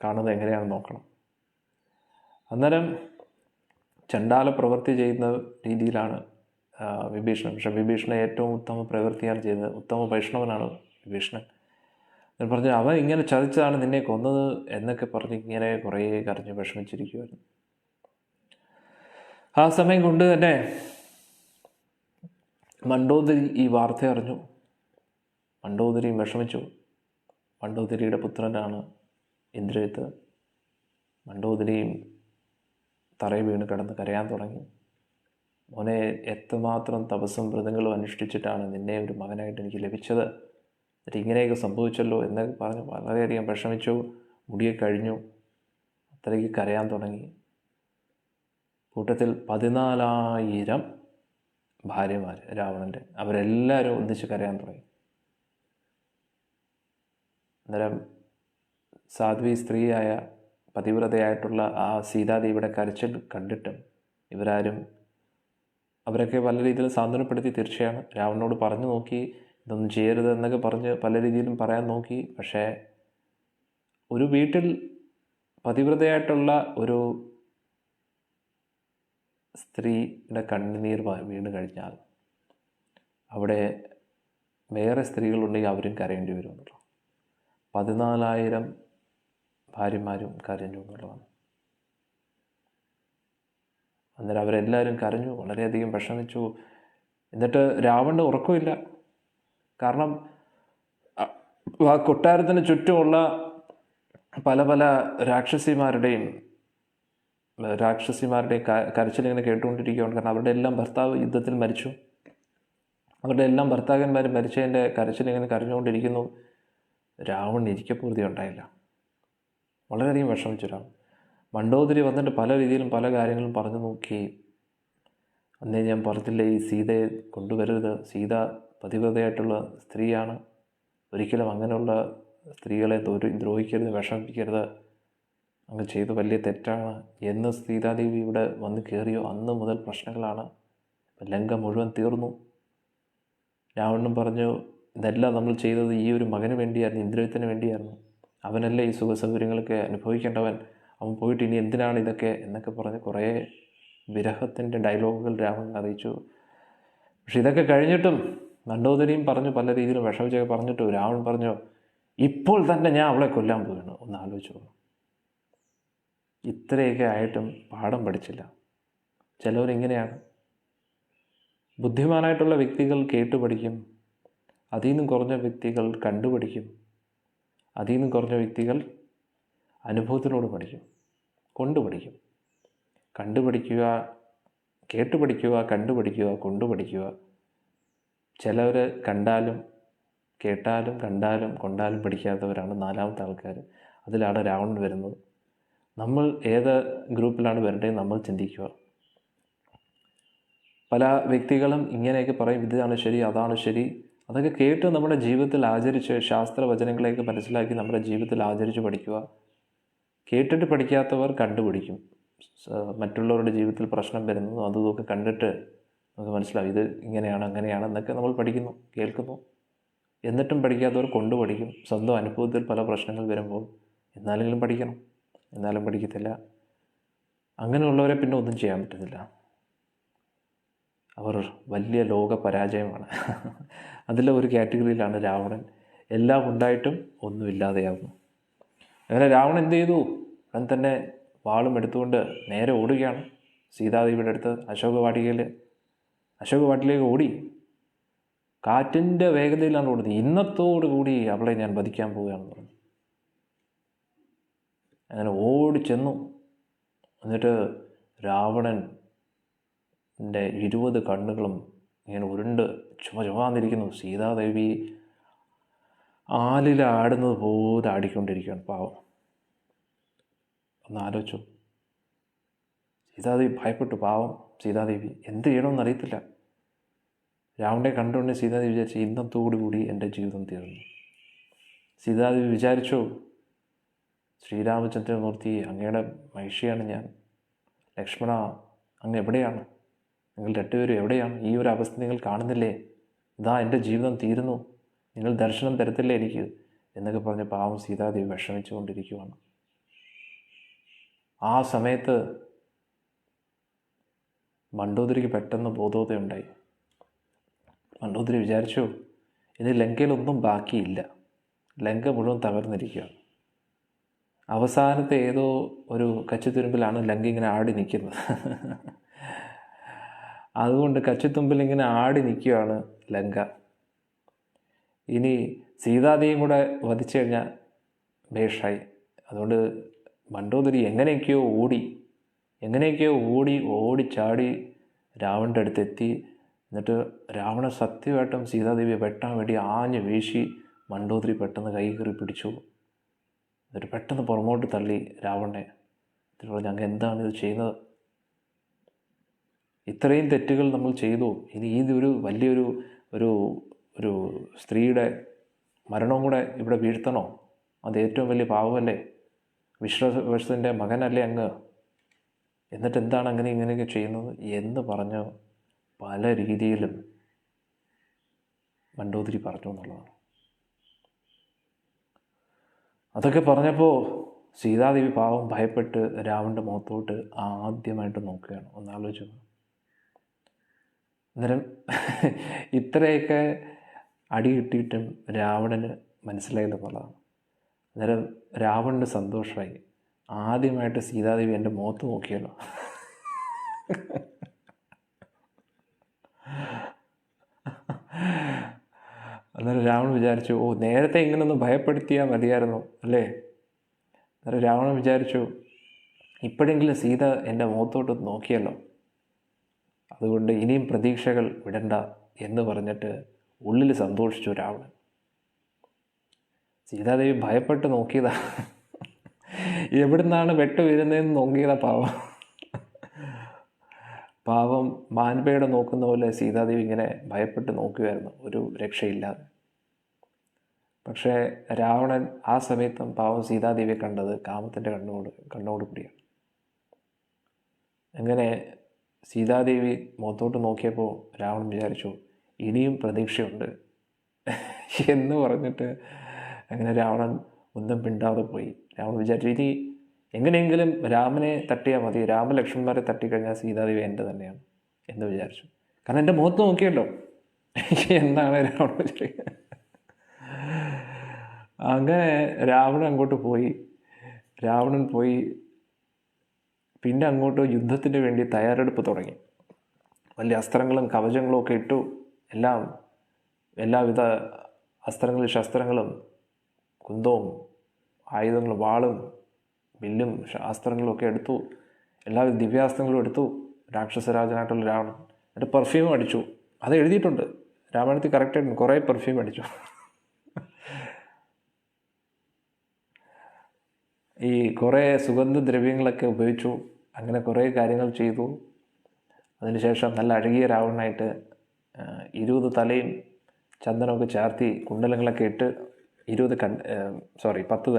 Speaker 1: കാണുന്നത് എങ്ങനെയാണെന്ന് നോക്കണം. അന്നേരം ചണ്ടാല പ്രവൃത്തി ചെയ്യുന്ന രീതിയിലാണ് വിഭീഷണൻ. പക്ഷെ വിഭീഷണൻ ഏറ്റവും ഉത്തമ പ്രവൃത്തിയാണ് ചെയ്തത്. ഉത്തമ വൈഷ്ണവനാണ് വിഭീഷണൻ. പറഞ്ഞു, അവൻ ഇങ്ങനെ ചതിച്ചതാണ് നിന്നെ കൊന്നത് എന്നൊക്കെ പറഞ്ഞ് ഇങ്ങനെ കുറേ കരഞ്ഞ് വിഷമിച്ചിരിക്കുമായിരുന്നു. ആ സമയം കൊണ്ട് തന്നെ മണ്ഡോദരി ഈ വാർത്ത അറിഞ്ഞു. മണ്ഡോദരിയും വിഷമിച്ചു. മണ്ഡോദരിയുടെ പുത്രനാണ് ഇന്ദ്രജിത്ത്. മണ്ഡോദരിയും തറയിൽ വീണ് കിടന്ന് കരയാൻ തുടങ്ങി. മോനെ, എത്രമാത്രം തപസ്സും വ്രതങ്ങളും അനുഷ്ഠിച്ചിട്ടാണ് നിന്നെ ഒരു മകനായിട്ട് എനിക്ക് ലഭിച്ചത്, എന്നിട്ട് ഇങ്ങനെയൊക്കെ സംഭവിച്ചല്ലോ എന്നൊക്കെ പറഞ്ഞ് വളരെയധികം വിഷമിച്ചു. മുടിയൊക്കെ കഴിഞ്ഞു, അത്രയ്ക്ക് കരയാൻ തുടങ്ങി. കൂട്ടത്തിൽ 14,000 ഭാര്യമാർ രാവണൻ്റെ, അവരെല്ലാവരും ഒന്നിച്ച് കരയാൻ തുടങ്ങി. അന്നേരം സാധ്വി സ്ത്രീയായ പതിവ്രതയായിട്ടുള്ള ആ സീതാദേവിയുടെ കരച്ചിൽ കണ്ടിട്ടും ഇവരാരും, അവരൊക്കെ പല രീതിയിൽ സാന്ത്വനപ്പെടുത്തി തീർച്ചയാണ്, രാവണനോട് പറഞ്ഞു നോക്കി ഇതൊന്നും ചെയ്യരുത് എന്നൊക്കെ പറഞ്ഞ് പല രീതിയിലും പറയാൻ നോക്കി. പക്ഷേ ഒരു വീട്ടിൽ പതിവ്രതയായിട്ടുള്ള ഒരു സ്ത്രീയുടെ കണ്ണുനീർ വീണ് കഴിഞ്ഞാൽ അവിടെ വേറെ സ്ത്രീകളുണ്ടെങ്കിൽ അവരും കരയേണ്ടി വരും എന്നുള്ളത്. 14,000 ഭാര്യമാരും കരഞ്ഞു എന്നുള്ളതാണ്. അന്നേരം അവരെല്ലാവരും കരഞ്ഞു, വളരെയധികം വിഷമിച്ചു. എന്നിട്ട് രാവണന് ഉറക്കമില്ല. കാരണം ആ കൊട്ടാരത്തിന് ചുറ്റുമുള്ള പല പല രാക്ഷസിമാരുടെയും കരച്ചിലിങ്ങനെ കേട്ടുകൊണ്ടിരിക്കുകയാണ്. കാരണം അവരുടെ എല്ലാം ഭർത്താവ് യുദ്ധത്തിൽ മരിച്ചു. അവരുടെ എല്ലാം ഭർത്താക്കന്മാർ മരിച്ചതിൻ്റെ കരച്ചിലിങ്ങനെ കരഞ്ഞുകൊണ്ടിരിക്കുന്നു. രാവണന് ഇരിക്കപ്പൂർത്തി ഉണ്ടായില്ല. വളരെയധികം വിഷമിച്ചു രാവണൻ. മണ്ഡോദരി വന്നിട്ട് പല രീതിയിലും പല കാര്യങ്ങളും പറഞ്ഞു നോക്കി. അന്നേ ഞാൻ പറഞ്ഞില്ലേ, ഈ സീതയെ കൊണ്ടുവരരുത്, സീത പതിവ്രതയായിട്ടുള്ള സ്ത്രീയാണ്, ഒരിക്കലും അങ്ങനെയുള്ള സ്ത്രീകളെ ദ്രോഹിക്കരുത്, വിഷമിപ്പിക്കരുത്, അങ്ങ് ചെയ്ത് വലിയ തെറ്റാണ് എന്ന് സീതാദേവി ഇവിടെ വന്ന് കയറിയോ അന്ന് മുതൽ പ്രശ്നങ്ങളാണ്. ലങ്ക മുഴുവൻ തീർന്നു. രാവണനും പറഞ്ഞു, ഇതെല്ലാം നമ്മൾ ചെയ്തത് ഈ ഒരു മകന് വേണ്ടിയായിരുന്നു, ഇന്ദ്രജിത്തിന് വേണ്ടിയായിരുന്നു, അവനല്ലേ ഈ സുഖസൗകര്യങ്ങളൊക്കെ അനുഭവിക്കേണ്ടവൻ, അവൻ പോയിട്ട് ഇനി എന്തിനാണ് ഇതൊക്കെ എന്നൊക്കെ പറഞ്ഞ് കുറേ വിരഹത്തിൻ്റെ ഡയലോഗുകൾ രാവണൻ അറിയിച്ചു. പക്ഷെ ഇതൊക്കെ കഴിഞ്ഞിട്ടും മണ്ഡോദരിയും പറഞ്ഞു, പല രീതിയിലും വിഷമിച്ചൊക്കെ പറഞ്ഞിട്ടും രാവണൻ പറഞ്ഞു, ഇപ്പോൾ തന്നെ ഞാൻ അവളെ കൊല്ലാൻ പോവുകയാണ്. ഒന്ന് ആലോചിച്ചു. ഇത്രയൊക്കെ ആയിട്ടും പാഠം പഠിച്ചില്ല. ചിലവരിങ്ങനെയാണ്. ബുദ്ധിമാനായിട്ടുള്ള വ്യക്തികൾ കേട്ടുപഠിക്കും, അതിൽ നിന്നും കുറഞ്ഞ വ്യക്തികൾ കണ്ടുപഠിക്കും, അതിൽ നിന്നും കുറഞ്ഞ വ്യക്തികൾ അനുഭവത്തിലൂടെ പഠിക്കും, കൊണ്ടുപഠിക്കും. കണ്ടുപഠിക്കുക, കേട്ടുപഠിക്കുക, കണ്ടുപഠിക്കുക, കൊണ്ടുപഠിക്കുക. ചിലവർ കണ്ടാലും കേട്ടാലും കണ്ടാലും കൊണ്ടാലും പഠിക്കാത്തവരാണ് നാലാമത്തെ ആൾക്കാർ. അതിലാണ് രാവണൻ വരുന്നത്. നമ്മൾ ഏത് ഗ്രൂപ്പിലാണ് വരേണ്ടത് നമ്മൾ ചിന്തിക്കുക. പല വ്യക്തികളും ഇങ്ങനെയൊക്കെ പറയും, ഇതാണ് ശരി, അതാണ് ശരി. അതൊക്കെ കേട്ട് നമ്മുടെ ജീവിതത്തിൽ ആചരിച്ച് ശാസ്ത്രവചനങ്ങളെയൊക്കെ മനസ്സിലാക്കി നമ്മുടെ ജീവിതത്തിൽ ആചരിച്ച് പഠിക്കുക. കേട്ടിട്ട് പഠിക്കാത്തവർ കണ്ടുപിടിക്കും. മറ്റുള്ളവരുടെ ജീവിതത്തിൽ പ്രശ്നം വരുന്നു, അതുമൊക്കെ കണ്ടിട്ട് നമുക്ക് മനസ്സിലാവും ഇത് ഇങ്ങനെയാണ് അങ്ങനെയാണ് എന്നൊക്കെ നമ്മൾ പഠിക്കുന്നു, കേൾക്കുന്നു. എന്നിട്ടും പഠിക്കാത്തവർ കൊണ്ടുപഠിക്കും. സ്വന്തം അനുഭവത്തിൽ പല പ്രശ്നങ്ങൾ വരുമ്പോൾ എന്നാലെങ്കിലും പഠിക്കണം, എന്നാലും പഠിക്കത്തില്ല. അങ്ങനെയുള്ളവരെ പിന്നെ ഒന്നും ചെയ്യാൻ പറ്റത്തില്ല. അവർ വലിയ ലോക പരാജയമാണ്. അതിലെ ഒരു കാറ്റഗറിയിലാണ് രാവണൻ. എല്ലാം ഉണ്ടായിട്ടും ഒന്നുമില്ലാതെയാകുന്നു. അങ്ങനെ രാവണൻ എന്ത് ചെയ്തു? ഉടൻ തന്നെ വാളും എടുത്തുകൊണ്ട് നേരെ ഓടുകയാണ് സീതാദേവിയുടെ അടുത്ത്. അശോകവാട്ടിലേക്ക് ഓടി. കാറ്റിൻ്റെ വേഗതയിലാണ് ഓടുന്നത്. ഇന്നത്തോടു കൂടി അവളെ ഞാൻ വധിക്കാൻ പോവുകയാണെന്ന് പറഞ്ഞു. അങ്ങനെ ഓടിച്ചെന്നു. എന്നിട്ട് രാവണൻ്റെ 20 കണ്ണുകളും ഇങ്ങനെ ഉരുണ്ട് ചുമന്നിരിക്കുന്നു. സീതാദേവി ആലിലാടുന്നത് പോലെ ആടിക്കൊണ്ടിരിക്കുകയാണ്. പാവം. ഒന്ന് ആലോചിച്ചു. സീതാദേവി ഭയപ്പെട്ടു. പാവം സീതാദേവി എന്ത് ചെയ്യണമെന്ന് അറിയത്തില്ല. രാവണനെ കണ്ടുകൊണ്ട് സീതാദേവി വിചാരിച്ചു, ഇന്നത്തോടുകൂടി എൻ്റെ ജീവിതം തീർന്നു. സീതാദേവി വിചാരിച്ചു, ശ്രീരാമചന്ദ്രമൂർത്തി, അങ്ങയുടെ മഹിഷിയാണ് ഞാൻ. ലക്ഷ്മണ, അങ്ങ് എവിടെയാണ്? നിങ്ങൾ രണ്ടുപേരും എവിടെയാണ്? ഈ ഒരു അവസ്ഥ നിങ്ങൾ കാണുന്നില്ലേ? ഇതാ എൻ്റെ ജീവിതം തീരുന്നു, നിങ്ങൾ ദർശനം തരത്തില്ലേ എനിക്ക് എന്നൊക്കെ പറഞ്ഞ് പാവം സീതാദേവി വിഷമിച്ചുകൊണ്ടിരിക്കുകയാണ്. ആ സമയത്ത് മണ്ഡോദരിക്ക് പെട്ടെന്ന് ബോധോദയുണ്ടായി. മണ്ഡോദരി വിചാരിച്ചു, ഇനി ലങ്കയിലൊന്നും ബാക്കിയില്ല, ലങ്ക മുഴുവൻ തകർന്നിരിക്കുകയാണ്. അവസാനത്തെ ഏതോ ഒരു കച്ചിത്തുരുമ്പിലാണ് ലങ്ക ഇങ്ങനെ ആടി നിൽക്കുന്നത്. അതുകൊണ്ട് കച്ചിത്തുമ്പിൽ ഇങ്ങനെ ആടി നിൽക്കുകയാണ് ലങ്ക. ഇനി സീതാദേവിയും കൂടെ വധിച്ചു കഴിഞ്ഞാൽ ഭേഷായി. അതുകൊണ്ട് മണ്ഡോദരി എങ്ങനെയൊക്കെയോ ഓടിച്ചാടി രാവണൻ്റെ അടുത്തെത്തി. എന്നിട്ട് രാവണൻ സത്യമായിട്ടും സീതാദേവിയെ വെട്ടാൻ വേണ്ടി ആഞ്ഞ് വീശി മണ്ഡോദരി പെട്ടെന്ന് കൈ കയറി പിടിച്ചു. എന്നിട്ട് പെട്ടെന്ന് പുറമോട്ട് തള്ളി രാവണനെ. എന്നിട്ട് പറഞ്ഞു, അങ്ങ് എന്താണ് ഇത് ചെയ്യുന്നത്? ഇത്രയും തെറ്റുകൾ നമ്മൾ ചെയ്തു, ഇനി ഇതൊരു വലിയൊരു ഒരു ഒരു സ്ത്രീയുടെ മരണവും കൂടെ ഇവിടെ വീഴ്ത്തണോ? അത് ഏറ്റവും വലിയ പാവമല്ലേ? വിശ്വവസ്തുവിൻ്റെ മകനല്ലേ അങ്ങ്? എന്നിട്ട് എന്താണ് അങ്ങനെ ഇങ്ങനെയൊക്കെ ചെയ്യുന്നത് എന്ന് പറഞ്ഞ് പല രീതിയിലും മണ്ഡോദരി പറഞ്ഞു എന്നുള്ളതാണ്. അതൊക്കെ പറഞ്ഞപ്പോൾ സീതാദേവി പാവം ഭയപ്പെട്ട് രാവണൻ്റെ മുഖത്തോട്ട് ആദ്യമായിട്ട് നോക്കുകയാണ്. ഒന്നാലോചിച്ചു. അന്നേരം ഇത്രയൊക്കെ അടി കിട്ടിയിട്ടും രാവണന് മനസ്സിലായില്ലെന്നുള്ളതാണ്. അന്നേരം രാവണന് സന്തോഷമായി. ആദ്യമായിട്ട് സീതാദേവി എൻ്റെ മുഖത്ത് നോക്കിയല്ലോ. അന്നേരം രാവണൻ വിചാരിച്ചു, ഓ നേരത്തെ ഇങ്ങനൊന്ന് ഭയപ്പെടുത്തിയാൽ മതിയായിരുന്നു അല്ലേ? അന്നേരം രാവണൻ വിചാരിച്ചു, ഇപ്പോഴെങ്കിലും സീത എൻ്റെ മുഖത്തോട്ട് നോക്കിയല്ലോ, അതുകൊണ്ട് ഇനിയും പ്രതീക്ഷകൾ വിടണ്ട എന്ന് പറഞ്ഞിട്ട് ഉള്ളിൽ സന്തോഷിച്ചു രാവണൻ. സീതാദേവി ഭയപ്പെട്ട് നോക്കിയതാ, എവിടുന്നാണ് വെട്ട് വരുന്നതെന്ന് നോക്കിയതാ പാവം. പാവം മാൻപേടെ നോക്കുന്ന പോലെ സീതാദേവി ഇങ്ങനെ ഭയപ്പെട്ട് നോക്കുകയായിരുന്നു, ഒരു രക്ഷയില്ലാതെ. പക്ഷേ രാവണൻ ആ സമയത്തും പാവം സീതാദേവിയെ കണ്ടത് കാമത്തിൻ്റെ കണ്ണോട് കൂടിയാണ്. അങ്ങനെ സീതാദേവി മുഖത്തോട്ട് നോക്കിയപ്പോൾ രാവണൻ വിചാരിച്ചു, ഇനിയും പ്രതീക്ഷയുണ്ട് എന്ന് പറഞ്ഞിട്ട് അങ്ങനെ രാവണൻ ഒന്നും മിണ്ടാതെ പോയി. രാവണൻ വിചാരിച്ചു, ഇനി എങ്ങനെയെങ്കിലും രാമനെ തട്ടിയാൽ മതി, രാമലക്ഷ്മണന്മാരെ തട്ടിക്കഴിഞ്ഞാൽ സീതാദേവി എൻ്റെ തന്നെയാണ് എന്ന് വിചാരിച്ചു. കാരണം എൻ്റെ മുഖത്ത് നോക്കിയല്ലോ എന്നാണ് രാവണൻ വിചാരിക്കുന്നത്. അങ്ങനെ രാവണൻ അങ്ങോട്ട് പോയി. രാവണൻ പോയി പിന്നെ അങ്ങോട്ട് യുദ്ധത്തിന് വേണ്ടി തയ്യാറെടുപ്പ് തുടങ്ങി. വലിയ അസ്ത്രങ്ങളും കവചങ്ങളും ഒക്കെ ഇട്ടു. എല്ലാവിധ അസ്ത്രങ്ങളും ശസ്ത്രങ്ങളും, കുന്തവും ആയുധങ്ങളും, വാളും വില്ലും അസ്ത്രങ്ങളും ഒക്കെ എടുത്തു. എല്ലാവിധ ദിവ്യാസ്ത്രങ്ങളും എടുത്തു. രാക്ഷസരാജനായിട്ടുള്ള രാവണൻ എന്നിട്ട് പെർഫ്യൂം അടിച്ചു. അത് എഴുതിയിട്ടുണ്ട് രാമായണത്തിൽ കറക്റ്റായിട്ടുണ്ട്. കുറേ പെർഫ്യൂം അടിച്ചു. ഈ കുറേ സുഗന്ധദ്രവ്യങ്ങളൊക്കെ ഉപയോഗിച്ചു. അങ്ങനെ കുറേ കാര്യങ്ങൾ ചെയ്തു. അതിനുശേഷം നല്ല അഴകിയ രാവണനായിട്ട് 20 തലയും ചന്ദനമൊക്കെ ചാർത്തി കുണ്ടലങ്ങളൊക്കെ ഇട്ട് 10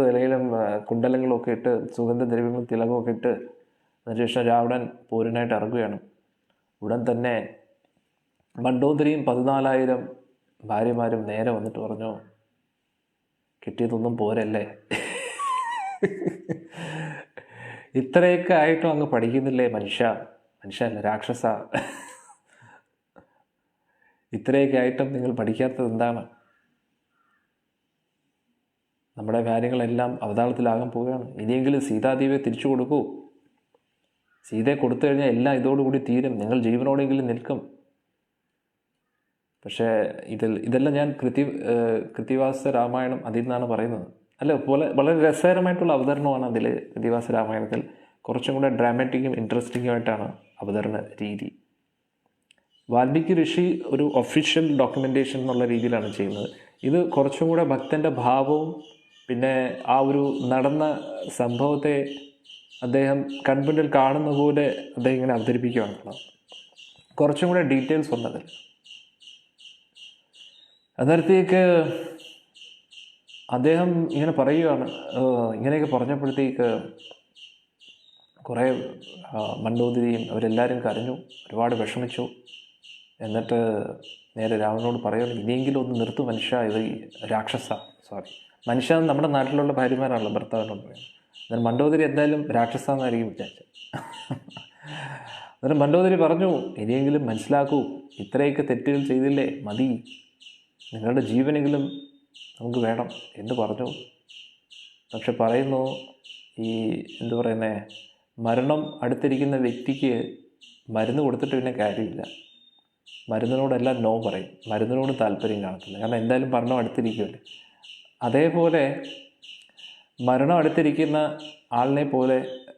Speaker 1: തലയിലും കുണ്ടലങ്ങളൊക്കെ ഇട്ട് സുഗന്ധദ്രവ്യങ്ങളും തിലകമൊക്കെ ഇട്ട് അതിനുശേഷം രാവണൻ പോരിനായിട്ട് ഇറങ്ങുകയാണ്. ഉടൻ തന്നെ മണ്ഡോദരിയും 14,000 ഭാര്യമാരും നേരെ വന്നിട്ട് പറഞ്ഞു, കിട്ടിയതൊന്നും പോരല്ലേ, ഇത്രയൊക്കെ ആയിട്ടും അങ്ങ് പഠിക്കുന്നില്ലേ മനുഷ്യല്ല രാക്ഷസ, ഇത്രയൊക്കെ ആയിട്ടും നിങ്ങൾ പഠിക്കാത്തത് എന്താണ്? നമ്മുടെ കാര്യങ്ങളെല്ലാം അവതാളത്തിലാകാൻ പോവുകയാണ്. ഇനിയെങ്കിലും സീതാദേവിയെ തിരിച്ചു കൊടുക്കൂ. സീതയെ കൊടുത്തു കഴിഞ്ഞാൽ എല്ലാം ഇതോടുകൂടി തീരും, നിങ്ങൾ ജീവനോടെങ്കിലും നിൽക്കും. പക്ഷേ ഇതെല്ലാം ഞാൻ കൃത്തിവാസ രാമായണം അതിൽ നിന്നാണ് പറയുന്നത്. അല്ല, വളരെ രസകരമായിട്ടുള്ള അവതരണമാണ് അതിൽ. കൃത്തിവാസ രാമായണത്തിൽ കുറച്ചും കൂടെ ഡ്രാമാറ്റിക്കും ഇൻട്രസ്റ്റിങ്ങുമായിട്ടാണ് അവതരണ രീതി. വാൽമീകി ഋഷി ഒരു ഒഫീഷ്യൽ ഡോക്യുമെൻറ്റേഷൻ എന്നുള്ള രീതിയിലാണ് ചെയ്യുന്നത്. ഇത് കുറച്ചും കൂടെ ഭക്തൻ്റെ ഭാവവും പിന്നെ ആ ഒരു നടന്ന സംഭവത്തെ അദ്ദേഹം കൺമുന്നിൽ കാണുന്ന പോലെ അദ്ദേഹം ഇങ്ങനെ അവതരിപ്പിക്കുകയാണുള്ളത്. കുറച്ചും കൂടെ ഡീറ്റെയിൽസ് ഉണ്ടതിൽ. അന്നേരത്തേക്ക് അദ്ദേഹം ഇങ്ങനെ പറയുകയാണ്. ഇങ്ങനെയൊക്കെ പറഞ്ഞപ്പോഴത്തേക്ക് കുറേ മണ്ഡോദരിയും അവരെല്ലാവരും കരഞ്ഞു, ഒരുപാട് വിഷമിച്ചു. എന്നിട്ട് നേരെ രാവണനോട് പറയുന്നു, ഇനിയെങ്കിലും ഒന്ന് നിർത്തും മനുഷ്യ, ഇത് മനുഷ്യ നമ്മുടെ നാട്ടിലുള്ള ഭാര്യമാരാണല്ലോ ഭർത്താവിനോട് പറയുന്നത്. അന്നേരം മണ്ഡോദരി എന്തായാലും രാക്ഷസാന്നായിരിക്കും വിചാരിച്ചത്. അന്നേരം മണ്ഡോദരി പറഞ്ഞു, ഇനിയെങ്കിലും മനസ്സിലാക്കൂ, ഇത്രയൊക്കെ തെറ്റുകൾ ചെയ്തില്ലേ, മതി, നിങ്ങളുടെ ജീവനെങ്കിലും നമുക്ക് വേണം എന്ന് പറഞ്ഞു. പക്ഷെ പറയുന്നു, ഈ മരണം അടുത്തിരിക്കുന്ന വ്യക്തിക്ക് മരുന്ന് കൊടുത്തിട്ട് പിന്നെ കാര്യമില്ല. മരുന്നിനോടെല്ലാം നോ പറയും, മരുന്നിനോട് താല്പര്യം കാണത്തില്ല. കാരണം എന്തായാലും മരണം അടുത്തിരിക്കുമല്ലേ. അതേപോലെ മരണം അടുത്തിരിക്കുന്ന ആളിനെ പോലെ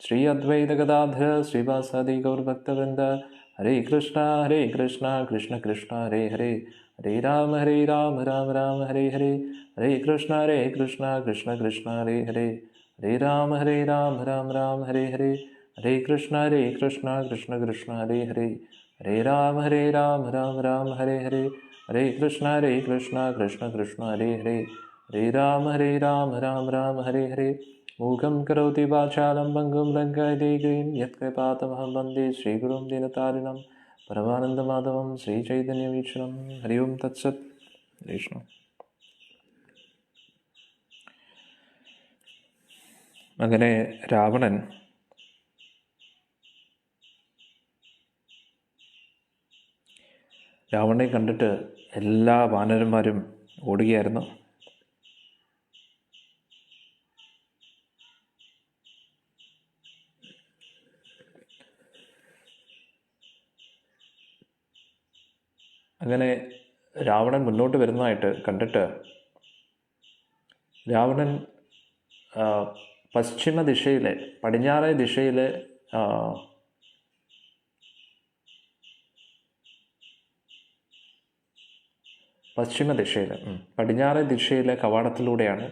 Speaker 1: ശ്രീ അദ്വൈത ഗദാധര ശ്രീവാസാദി ഗൗർഭക്തവൃന്ദ. ഹരേ കൃഷ്ണ കൃഷ്ണ കൃഷ്ണ ഹരേ ഹരേ, ഹരേ രാമ രാമ രാമ ഹരേ ഹരേ, ഹരേ കൃഷ്ണ കൃഷ്ണ കൃഷ്ണ ഹരേ ഹരേ, ഹരേ രാമ രാമ രാമ ഹരേ ഹരേ, ഹരേ കൃഷ്ണ കൃഷ്ണ കൃഷ്ണ ഹരേ ഹരേ, ഹരേ രാമ രാമ രാമ ഹരേ ഹരേ, ഹരേ കൃഷ്ണ കൃഷ്ണ കൃഷ്ണ ഹരേ ഹരേ, ഹരേ രാമ രാമ രാമ ഹരേ ഹരേ. മൂകം കരോതി വാചാലം പങ്കും ലങ്കായതേകയും യത്കൃപാതമഹം വന്ദേ ശ്രീഗുരും ദീനതാരിണം പരമാനന്ദമാധവം ശ്രീചൈതന്യമീശ്വരം. ഹരി ഓം തത്സത്. കൃഷ്ണ. അങ്ങനെ രാവണനെ കണ്ടിട്ട് എല്ലാ വാനരന്മാരും ഓടുകയായിരുന്നു. അങ്ങനെ രാവണൻ മുന്നോട്ട് വരുന്നതായിട്ട് കണ്ടിട്ട് രാവണൻ പശ്ചിമ ദിശയിലെ, പടിഞ്ഞാറേ ദിശയിലെ പടിഞ്ഞാറേ ദിശയിലെ കവാടത്തിലൂടെയാണ്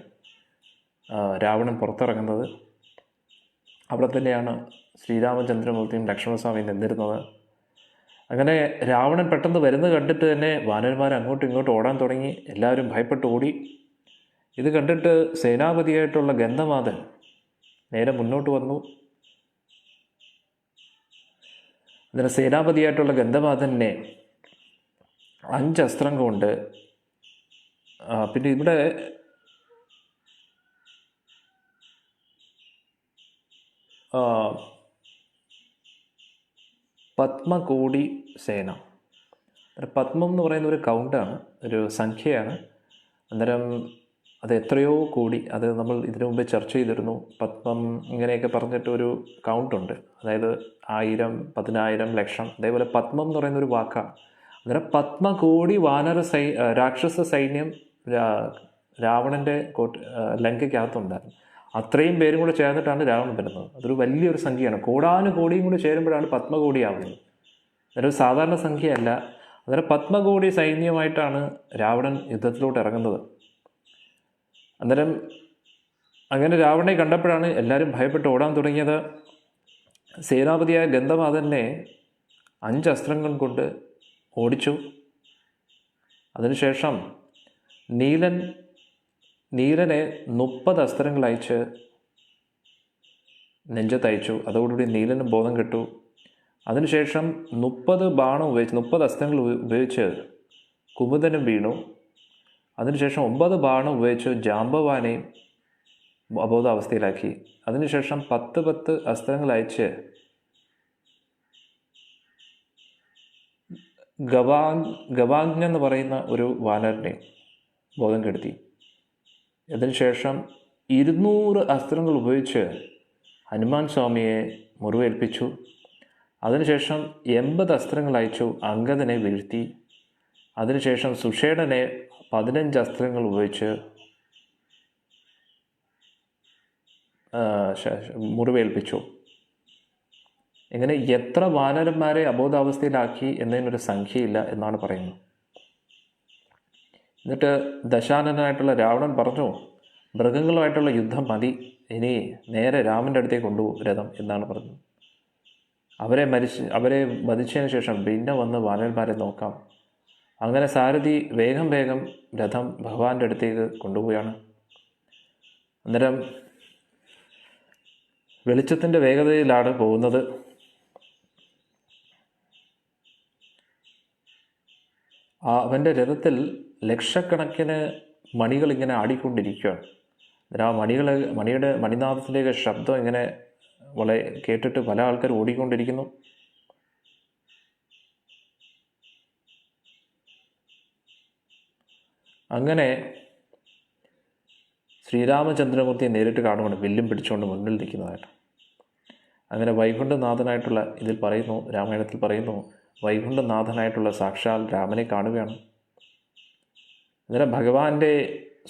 Speaker 1: രാവണൻ പുറത്തിറങ്ങുന്നത്. അവിടെ തന്നെയാണ് ശ്രീരാമചന്ദ്രമൂർത്തിയും ലക്ഷ്മണസ്വാമിയും നിന്നിരുന്നത്. അങ്ങനെ രാവണൻ പെട്ടെന്ന് വരുന്നത് കണ്ടിട്ട് തന്നെ വാനരന്മാർ അങ്ങോട്ടും ഇങ്ങോട്ടും ഓടാൻ തുടങ്ങി. എല്ലാവരും ഭയപ്പെട്ട് ഓടി. ഇത് കണ്ടിട്ട് സേനാപതിയായിട്ടുള്ള ഗന്ധമാദൻ നേരെ മുന്നോട്ട് വന്നു. അതിന് സേനാപതിയായിട്ടുള്ള ഗന്ധമാദനെ 5 അസ്ത്രം കൊണ്ട്, പിന്നെ ഇവിടെ പത്മകോടി സേന. പത്മം എന്ന് പറയുന്ന ഒരു കൗണ്ടാണ്, ഒരു സംഖ്യയാണ്. അന്നേരം അത് എത്രയോ കോടി, അത് നമ്മൾ ഇതിനു മുമ്പ് ചർച്ച ചെയ്തിരുന്നു. പത്മം ഇങ്ങനെയൊക്കെ പറഞ്ഞിട്ടൊരു കൗണ്ടുണ്ട്. അതായത് 1000, 10,000, ലക്ഷം, അതേപോലെ പത്മം എന്ന് പറയുന്നൊരു വാക്കാണ്. അന്നേരം പത്മകോടി രാക്ഷസ സൈന്യം രാവണൻ്റെ ലങ്കയ്ക്കകത്തുണ്ടായിരുന്നു. അത്രയും പേരും കൂടെ ചേർന്നിട്ടാണ് രാവണൻ വരുന്നത്. അതൊരു വലിയൊരു സംഖ്യയാണ്. കോടാനുകോടിയും കൂടി ചേരുമ്പോഴാണ് പത്മകോടിയാവുന്നത്. അതൊരു സാധാരണ സംഖ്യയല്ല. അന്നേരം പത്മകോടി സൈന്യമായിട്ടാണ് രാവണൻ യുദ്ധത്തിലോട്ട് ഇറങ്ങുന്നത്. അന്നേരം അങ്ങനെ രാവണനെ കണ്ടപ്പോഴാണ് എല്ലാവരും ഭയപ്പെട്ട് ഓടാൻ തുടങ്ങിയത്. സേനാപതിയായ ഗന്ധമാദനെ 5 അസ്ത്രങ്ങൾ കൊണ്ട് ഓടിച്ചു. അതിനുശേഷം നീലനെ 30 അസ്ത്രങ്ങൾ അയച്ച് നെഞ്ചത്തയച്ചു. അതോടുകൂടി നീലന് ബോധം കെട്ടു. അതിനുശേഷം 30 അസ്ത്രങ്ങൾ ഉപയോഗിച്ച് കുമുദനും വീണു. അതിനുശേഷം 9 ബാണം ഉപയോഗിച്ച് ജാമ്പവാനെയും അബോധാവസ്ഥയിലാക്കി. അതിനുശേഷം 10 അസ്ത്രങ്ങൾ അയച്ച് ഗവാഗ്ന എന്ന് പറയുന്ന ഒരു വാനരനെ ബോധം കെടുത്തി. അതിനുശേഷം 200 അസ്ത്രങ്ങൾ ഉപയോഗിച്ച് ഹനുമാൻ സ്വാമിയെ മുറിവേൽപ്പിച്ചു. അതിനുശേഷം 80 അസ്ത്രങ്ങൾ അയച്ചു അംഗദനെ വീഴ്ത്തി. അതിനുശേഷം സുഷേണനെ 15 അസ്ത്രങ്ങൾ ഉപയോഗിച്ച് മുറിവേൽപ്പിച്ചു. ഇങ്ങനെ എത്ര വാനരന്മാരെ അബോധാവസ്ഥയിലാക്കി എന്നതിനൊരു സംഖ്യയില്ല എന്നാണ് പറയുന്നത്. എന്നിട്ട് ദശാനനായിട്ടുള്ള രാവണൻ പറഞ്ഞു, മൃഗങ്ങളുമായിട്ടുള്ള യുദ്ധം മതി, ഇനി നേരെ രാമൻ്റെ അടുത്തേക്ക് കൊണ്ടുപോകും രഥം എന്നാണ് പറഞ്ഞത്. അവരെ വധിച്ചതിന് ശേഷം പിന്നെ വന്ന് വാനരന്മാരെ നോക്കാം. അങ്ങനെ സാരഥി വേഗം രഥം ഭഗവാന്റെ അടുത്തേക്ക് കൊണ്ടുപോവുകയാണ്. അന്നേരം വെളിച്ചത്തിൻ്റെ വേഗതയിലാണ് പോകുന്നത്. അവൻ്റെ രഥത്തിൽ ലക്ഷക്കണക്കിന് മണികൾ ഇങ്ങനെ ആടിക്കൊണ്ടിരിക്കുകയാണ്. ആ മണിനാദത്തിലേക്ക് ശബ്ദം ഇങ്ങനെ വളരെ കേട്ടിട്ട് പല ആൾക്കാർ ഓടിക്കൊണ്ടിരിക്കുന്നു. അങ്ങനെ ശ്രീരാമചന്ദ്രമൂർത്തിയെ നേരിട്ട് കാണുകയാണ്, വില്ലും പിടിച്ചുകൊണ്ട് മുന്നിൽ നിൽക്കുന്നതായിട്ട്. അങ്ങനെ വൈകുണ്ഠനാഥനായിട്ടുള്ള ഇതിൽ പറയുന്നു, രാമായണത്തിൽ പറയുന്നു, വൈകുണ്ഠനാഥനായിട്ടുള്ള സാക്ഷാൽ രാമനെ കാണുകയാണ്. അന്നേരം ഭഗവാന്റെ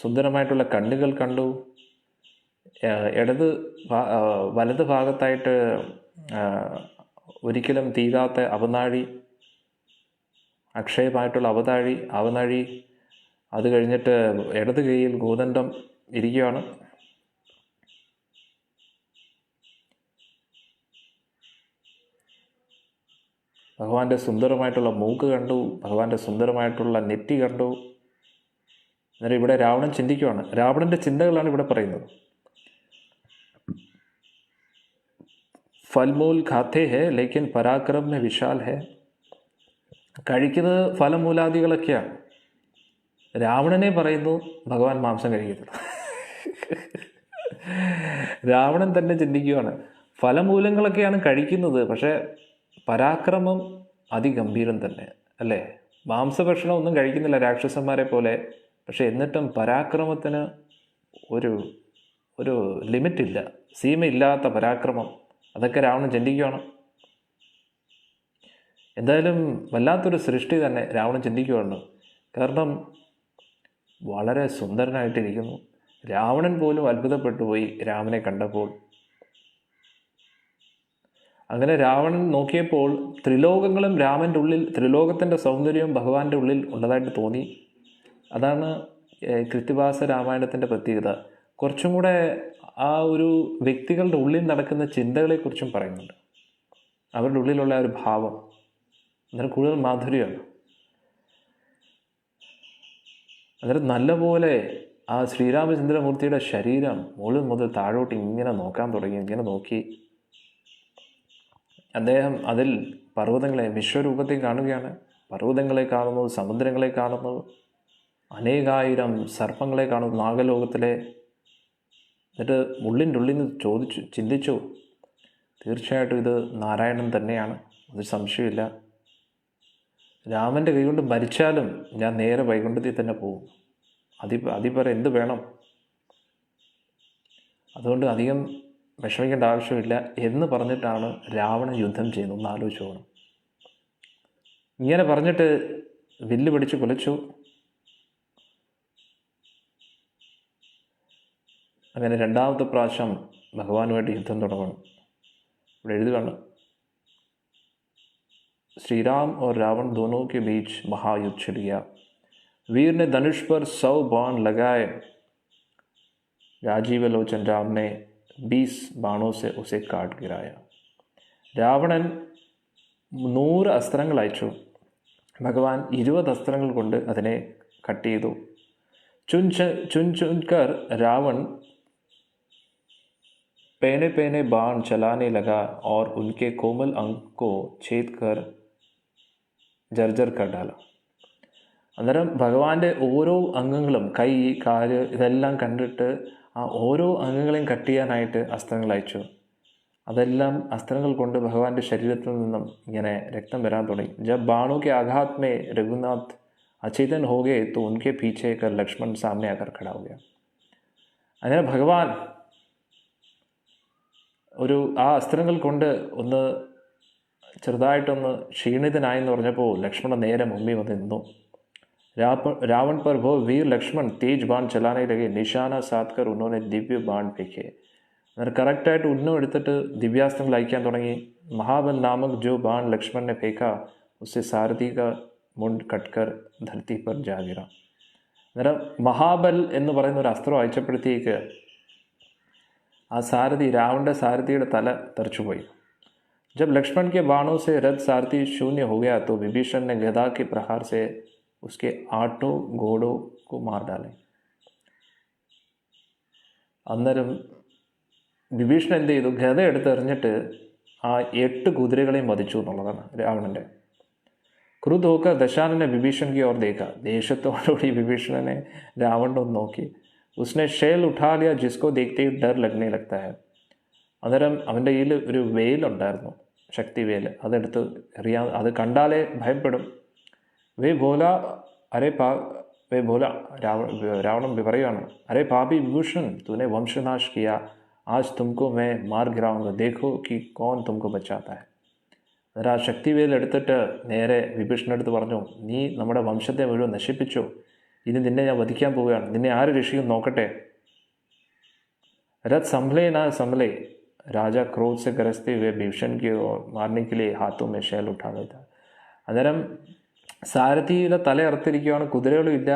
Speaker 1: സുന്ദരമായിട്ടുള്ള കണ്ണുകൾ കണ്ടു. വലത് ഭാഗത്തായിട്ട് ഒരിക്കലും തീരാത്ത അവനാഴി, അക്ഷയമായിട്ടുള്ള അവനാഴി, അത് കഴിഞ്ഞിട്ട് ഇടത് കൈയിൽ ഗോദണ്ഡം ഇരിക്കുകയാണ്. ഭഗവാന്റെ സുന്ദരമായിട്ടുള്ള മൂക്ക് കണ്ടു, ഭഗവാന്റെ സുന്ദരമായിട്ടുള്ള നെറ്റി കണ്ടു. അന്നേരം ഇവിടെ രാവണൻ ചിന്തിക്കുകയാണ്. രാവണൻ്റെ ചിന്തകളാണ് ഇവിടെ പറയുന്നത്. ഫൽമൂൽ ഖാത്തെ ഹെ ലേക്കിൻ പരാക്രം മെ വിശാൽ ഹെ. കഴിക്കുന്നത് ഫലമൂലാദികളൊക്കെയാണ്. രാവണനെ പറയുന്നു ഭഗവാൻ മാംസം കഴിക്കുന്നത്. രാവണൻ തന്നെ ചിന്തിക്കുകയാണ്, ഫലമൂലങ്ങളൊക്കെയാണ് കഴിക്കുന്നത്, പക്ഷേ പരാക്രമം അതിഗംഭീരം തന്നെ അല്ലേ. മാംസഭക്ഷണം ഒന്നും കഴിക്കുന്നില്ല രാക്ഷസന്മാരെ പോലെ, പക്ഷെ എന്നിട്ടും പരാക്രമത്തിന് ഒരു ലിമിറ്റില്ല, സീമയില്ലാത്ത പരാക്രമം. അതൊക്കെ രാവണൻ ചിന്തിക്കുകയാണ്. എന്തായാലും വല്ലാത്തൊരു സൃഷ്ടി തന്നെ രാവണൻ ചിന്തിക്കുകയാണ്. കാരണം വളരെ സുന്ദരനായിട്ടിരിക്കുന്നു. രാവണൻ പോലും അത്ഭുതപ്പെട്ടു പോയി രാമനെ കണ്ടപ്പോൾ. അങ്ങനെ രാവണൻ നോക്കിയപ്പോൾ ത്രിലോകങ്ങളും രാമൻ്റെ ഉള്ളിൽ, ത്രിലോകത്തിൻ്റെ സൗന്ദര്യവും ഭഗവാന്റെ ഉള്ളിൽ ഉള്ളതായിട്ട് തോന്നി. അതാണ് കൃത്തിവാസ രാമായണത്തിൻ്റെ പ്രത്യേകത. കുറച്ചും കൂടെ ആ ഒരു വ്യക്തികളുടെ ഉള്ളിൽ നടക്കുന്ന ചിന്തകളെക്കുറിച്ചും പറയുന്നുണ്ട്. അവരുടെ ഉള്ളിലുള്ള ഒരു ഭാവം അന്നേരം കൂടുതൽ മാധുര്യമാണ്. അന്നേരം നല്ലപോലെ ആ ശ്രീരാമചന്ദ്രമൂർത്തിയുടെ ശരീരം മുകളിൽ മുതൽ താഴോട്ട് ഇങ്ങനെ നോക്കാൻ തുടങ്ങി. ഇങ്ങനെ നോക്കി അദ്ദേഹം അതിൽ പർവ്വതങ്ങളെ, വിശ്വരൂപത്തെ കാണുകയാണ്. പർവ്വതങ്ങളെ കാണുന്നു, സമുദ്രങ്ങളെ കാണുന്നു, അനേകായിരം സർപ്പങ്ങളെ കാണുന്നു നാഗലോകത്തിലെ. എന്നിട്ട് ഉള്ളിൻ്റെ ഉള്ളിൽ നിന്ന് ചിന്തിച്ചു, തീർച്ചയായിട്ടും ഇത് നാരായണൻ തന്നെയാണ്, ഒരു സംശയമില്ല. രാമൻ്റെ കൈകൊണ്ട് മരിച്ചാലും ഞാൻ നേരെ വൈകുണ്ഠത്തിൽ തന്നെ പോകും. അതിപരം എന്ത് വേണം, അതുകൊണ്ട് അധികം വിഷമിക്കേണ്ട ആവശ്യമില്ല എന്ന് പറഞ്ഞിട്ടാണ് രാവണൻ യുദ്ധം ചെയ്യുന്നത്. ഒന്ന് ആലോചിച്ച് പോകണം. ഇങ്ങനെ പറഞ്ഞിട്ട് വില്ല് പിടിച്ച് കുലച്ചു. അങ്ങനെ രണ്ടാമത്തെ പ്രാവശ്യം ഭഗവാനുമായിട്ട് യുദ്ധം തുടങ്ങണം. ഇവിടെ എഴുതുകയാണ്, श्रीराम और रावण दोनों के बीच महायुद्ध छिड़ गया। वीर ने धनुष पर 100 बाण लगाए। राजीवलोचन राम ने 20 बाणों से उसे काट गिराया. രാവണൻ 100 അസ്ത്രങ്ങൾ അയച്ചു. ഭഗവാൻ 20 അസ്ത്രങ്ങൾ കൊണ്ട് അതിനെ കട്ട് ചെയ്തു. चुन रावण पैने पैने बाण चलाने लगा और उनके कोमल अंग को छेद कर ജർജർ കടാല. അന്നേരം ഭഗവാന്റെ ഓരോ അംഗങ്ങളും, കൈ, കാല്, ഇതെല്ലാം കണ്ടിട്ട് ആ ഓരോ അംഗങ്ങളെയും കട്ട് ചെയ്യാനായിട്ട് അസ്ത്രങ്ങൾ അയച്ചു. അതെല്ലാം അസ്ത്രങ്ങൾ കൊണ്ട് ഭഗവാന്റെ ശരീരത്തിൽ നിന്നും ഇങ്ങനെ രക്തം വരാൻ തുടങ്ങി. ജബ് ബാണോ കെ ആഘാത് മേ രഘുനാഥ് അചേതൻ ഹോ ഗए तो उनके पीछे कर लक्ष्मण सामने आकर खड़ा हो गया. അങ്ങനെ ഭഗവാൻ ആ അസ്ത്രങ്ങൾ കൊണ്ട് ഒന്ന് ചെറുതായിട്ടൊന്ന് ക്ഷീണിതനായെന്ന് പറഞ്ഞപ്പോൾ ലക്ഷ്മണൻ നേരെ മുമ്പിൽ വന്ന് നിന്നു. रावण पर वो वीर लक्ष्मण तेज बाण चलाने लगे. निशाना साध कर उन्होंने दिव्य बाण फेंके. अगर करेक्टाയിട്ട് ഉന്നം എടുത്തിട്ട് ദിവ്യാസ്ത്രങ്ങൾ അയക്കാൻ തുടങ്ങി. महाबल नामक जो बाण लक्ष्मण ने फेंका उससे सारथी का मुंड कटकर धरती पर जा गिरा. അന്നേരം മഹാബൽ എന്ന് പറയുന്ന ഒരു അസ്ത്രം അയച്ചപ്പോഴത്തേക്ക് ആ സാരഥി, രാവണന്റെ സാരഥിയുടെ തല തെറിച്ചുപോയി. जब लक्ष्मण के बाणों से रथ सारथी शून्य हो गया तो विभीषण ने गदा के प्रहार से उसके 8 घोड़ों को मार डाले. അന്നേരം വിഭീഷണൻ എന്ത് ചെയ്തു? ഗദ എടുത്തെറിഞ്ഞിട്ട് ആ 8 കുതിരകളെയും വധിച്ചു എന്നുള്ളതാണ് രാവണൻ്റെ. ക്രുദ്ധ ഹോക്കർ ദശാനൻ ने विभीषण की ओर देखा. ദേഷ്യത്തോടുകൂടി വിഭീഷണനെ രാവണൻ ഒന്ന് നോക്കി. उसने शैल उठा लिया जिसको देखते ही डर लगने लगता है. അന്നേരം അവൻ്റെ കയ്യിൽ ഒരു വേലുണ്ടായിരുന്നു, ശക്തിവേൽ. അതെടുത്ത് എറിയാൻ, അത് കണ്ടാലേ ഭയപ്പെടും. വേ ഭോല രാവണൻ പറയുകയാണ്, അരേ പാപി വിഭൂഷൺ തൂനെ വംശനാശ് കിയ, ആജ് തുമക്കോ മേ മാർ ഗിറാവുക, ദേഖോ കി കോൻ തുമക്കോ ബച്ചാത്ത ഹൈ. അന്നേരം ആ ശക്തിവേൽ എടുത്തിട്ട് നേരെ വിഭീഷണടുത്ത് പറഞ്ഞു, നീ നമ്മുടെ വംശത്തെ മുഴുവൻ നശിപ്പിച്ചു, ഇനി നിന്നെ ഞാൻ വധിക്കാൻ പോവുകയാണ്, നിന്നെ ആര് രക്ഷിക്കും നോക്കട്ടെ. रथ संभले ना संभले, राजा क्रोध से गरजते हुए भीषण की ओर मारने के लिए हाथों में शैल उठा था. അന്നേരം സാരഥിയുടെ തല അറുത്തിരിക്കുകയാണ്, കുതിരകളും ഇല്ല,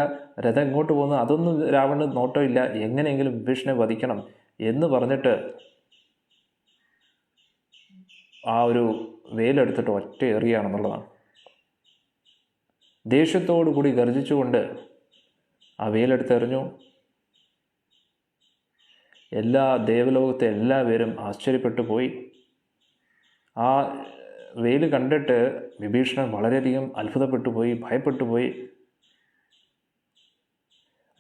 Speaker 1: രഥം ഇങ്ങോട്ട് പോകുന്നു, അതൊന്നും രാവണന് നോട്ടമില്ല, എങ്ങനെയെങ്കിലും വിഭീഷണനെ വധിക്കണം എന്ന് പറഞ്ഞിട്ട് ആ ഒരു വേലെടുത്തിട്ട് ഒറ്റ എറിയാണെന്നുള്ളതാണ്. ദേഷ്യത്തോടു കൂടി ഗർജിച്ചുകൊണ്ട് ആ വേലെടുത്തെറിഞ്ഞു. എല്ലാ ദേവലോകത്തെ എല്ലാവരും ആശ്ചര്യപ്പെട്ടു പോയി. ആ വെയിൽ കണ്ടിട്ട് വിഭീഷണൻ വളരെയധികം അത്ഭുതപ്പെട്ടു പോയി, ഭയപ്പെട്ടു പോയി.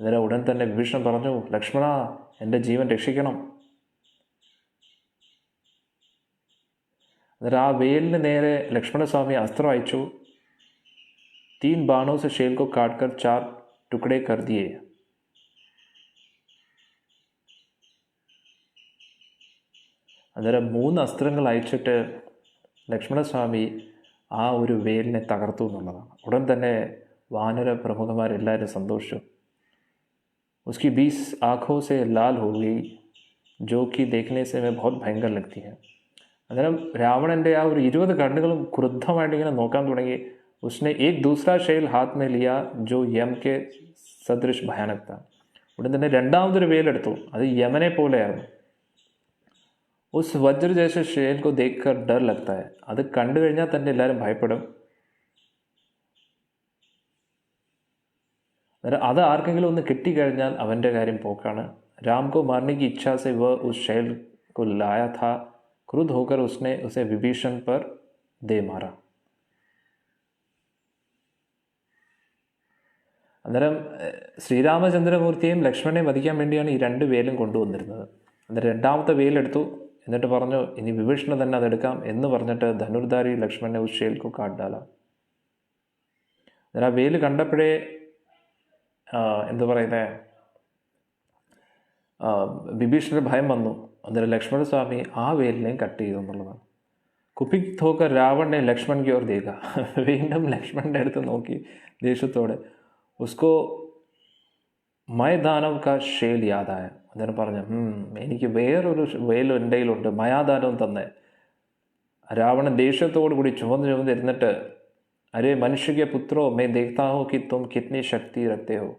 Speaker 1: അന്നേരം ഉടൻ തന്നെ വിഭീഷണൻ പറഞ്ഞു, ലക്ഷ്മണ, എൻ്റെ ജീവൻ രക്ഷിക്കണം. അന്നേരം ആ വെയിലിന് നേരെ ലക്ഷ്മണസ്വാമി അസ്ത്രം അയച്ചു. 3 बाणों से शेल को काटकर 4 टुकड़े कर दिए. അന്നേരം 3 അസ്ത്രങ്ങൾ അയച്ചിട്ട് ലക്ഷ്മണസ്വാമി ആ ഒരു വേലിനെ തകർത്തു എന്നുള്ളതാണ്. ഉടൻ തന്നെ വാനര പ്രമുഖന്മാരെല്ലാവരും സന്തോഷിച്ചു. उसकी 20 आँखों से लाल हो गई, जो कि देखने से मैं बहुत भयंकर लगती है. അന്നേരം രാവണൻ്റെ ആ ഒരു 20 കണ്ണുകളും ക്രുദ്ധമായിട്ട് ഇങ്ങനെ നോക്കാൻ തുടങ്ങി. उसने एक दूसरा शैल हाथ में लिया जो यम के सदृश भयानक था. ഉടൻ തന്നെ രണ്ടാമതൊരു വേലെടുത്തു. അത് യമനെ പോലെയായിരുന്നു. उस वज्र जैसे शेल को देखकर डर लगता है. അത് കണ്ടു കഴിഞ്ഞാൽ തന്നെ എല്ലാവരും ഭയപ്പെടും. അത് ആർക്കെങ്കിലും ഒന്ന് കിട്ടിക്കഴിഞ്ഞാൽ അവൻ്റെ കാര്യം പോക്കാണ്. राम को मारने की इच्छा से वह उस शैल को लाया था. क्रुद्ध होकर उसने उसे विभीषण पर दे मारा. അന്നേരം ശ്രീരാമചന്ദ്രമൂർത്തിയെയും ലക്ഷ്മണനെയും വധിക്കാൻ വേണ്ടിയാണ് ഈ 2 വേലും കൊണ്ടുവന്നിരുന്നത്. അന്നേരം രണ്ടാമത്തെ വേലെടുത്തു. എന്നിട്ട് പറഞ്ഞു, ഇനി വിഭീഷണൻ തന്നെ അതെടുക്കാം എന്ന് പറഞ്ഞിട്ട് ധനുർധാരി ലക്ഷ്മണനെ ഉസ് ഷേൽ കോ കാട്ട് ഡാലാ. അന്നേരം ആ വേല് കണ്ടപ്പോഴേ എന്താ പറയുന്നത്, വിഭീഷണന് ഭയം വന്നു. അന്നേരം ലക്ഷ്മണസ്വാമി ആ വേലിനെയും കട്ട് ചെയ്തു എന്നുള്ളതാണ്. കുപിത് ഹോക്കർ രാവണനെ ലക്ഷ്മൺ കി ഓർ ദേഖ. വീണ്ടും ലക്ഷ്മണൻ്റെ അടുത്ത് നോക്കി ദേഷ്യത്തോടെ. ഉസ്കോ മയദാനവ് കാ ഷേൽ യാദായ. അന്നേരം പറഞ്ഞു, എനിക്ക് വേറൊരു വേലും എൻ്റെ കയ്യിലുണ്ട്, മയാദാനവും തന്നെ. രാവണൻ ദേഷ്യത്തോടു കൂടി ചുവന്നിരുന്നിട്ട്, അരേ മനുഷ്യ പുത്രോ മേ ദേഖ്താ ഹോ കി തും കിത്നി ശക്തി രക്തേ ഹോ.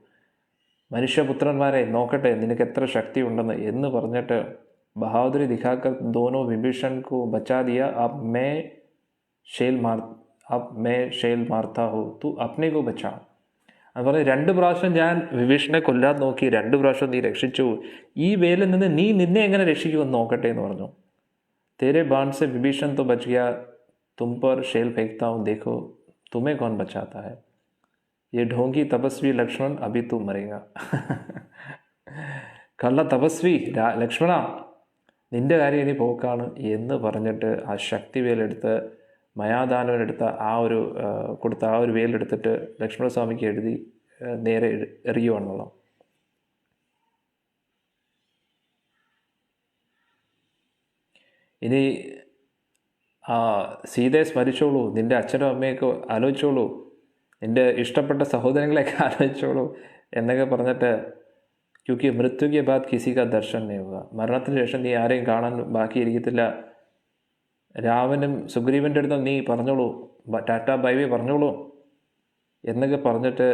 Speaker 1: മനുഷ്യപുത്രന്മാരെ, നോക്കട്ടെ നിനക്ക് എത്ര ശക്തി ഉണ്ടെന്ന് എന്ന് പറഞ്ഞിട്ട് ബഹാദുരി ദിഖാക്കർ ദോനോ വിഭീഷൺ കോ ബച്ചാ ദിയ. അബ് മേ ഷേൽ മാർത്താ ഹോ തു അപ്നെ കോ ബച്ചാ. അത് പറഞ്ഞ് 2 പ്രാവശ്യം ഞാൻ വിഭീഷണനെ കൊല്ലാൻ നോക്കി, 2 പ്രാവശ്യം നീ രക്ഷിച്ചു. ഈ വേലിൽ നിന്ന് നീ നിന്നെ എങ്ങനെ രക്ഷിക്കുമെന്ന് നോക്കട്ടെ എന്ന് പറഞ്ഞു. തേരെ ബാൺ സെ വിഭീഷൺ തോ ബച്ച് ഗയാ, തും പർ ഷേൽ ഫേക്താ ഹൂം, ദേഖോ തുമേ കൗൻ ബച്ചാത്താ ഹൈ. യേ ഢോങ്കി തപസ്വി ലക്ഷ്മൺ അഭി തു മരേഗ. കള്ള തപസ്വി ലക്ഷ്മണ, നിന്റെ കാര്യം ഇനി പോക്കാണ് എന്ന് പറഞ്ഞിട്ട് ആ ശക്തി വേലെടുത്ത് മയാദാനവനെടുത്ത കൊടുത്ത ആ ഒരു വേലെടുത്തിട്ട് ലക്ഷ്മണസ്വാമിക്ക് എഴുതി നേരെ എറിയുവാണെന്നുള്ള. ഇനി സീതയെ സ്മരിച്ചോളൂ, നിൻ്റെ അച്ഛനും അമ്മയൊക്കെ ആലോചിച്ചോളൂ, നിൻ്റെ ഇഷ്ടപ്പെട്ട സഹോദരങ്ങളെയൊക്കെ ആലോചിച്ചോളൂ എന്നൊക്കെ പറഞ്ഞിട്ട്, ക്യൂക്കി മൃത്യുക്ക് ബാദ് കിസി കാ ദർശൻ നഹീ ഹുവാ. മരണത്തിന് ശേഷം നീ ആരെയും കാണാൻ ബാക്കിയിരിക്കത്തില്ല. രാവനും സുഗ്രീവൻ്റെ അടുത്ത് നീ പറഞ്ഞോളൂ, ടാറ്റാ ബൈ ബൈ പറഞ്ഞോളൂ എന്നൊക്കെ പറഞ്ഞിട്ട്,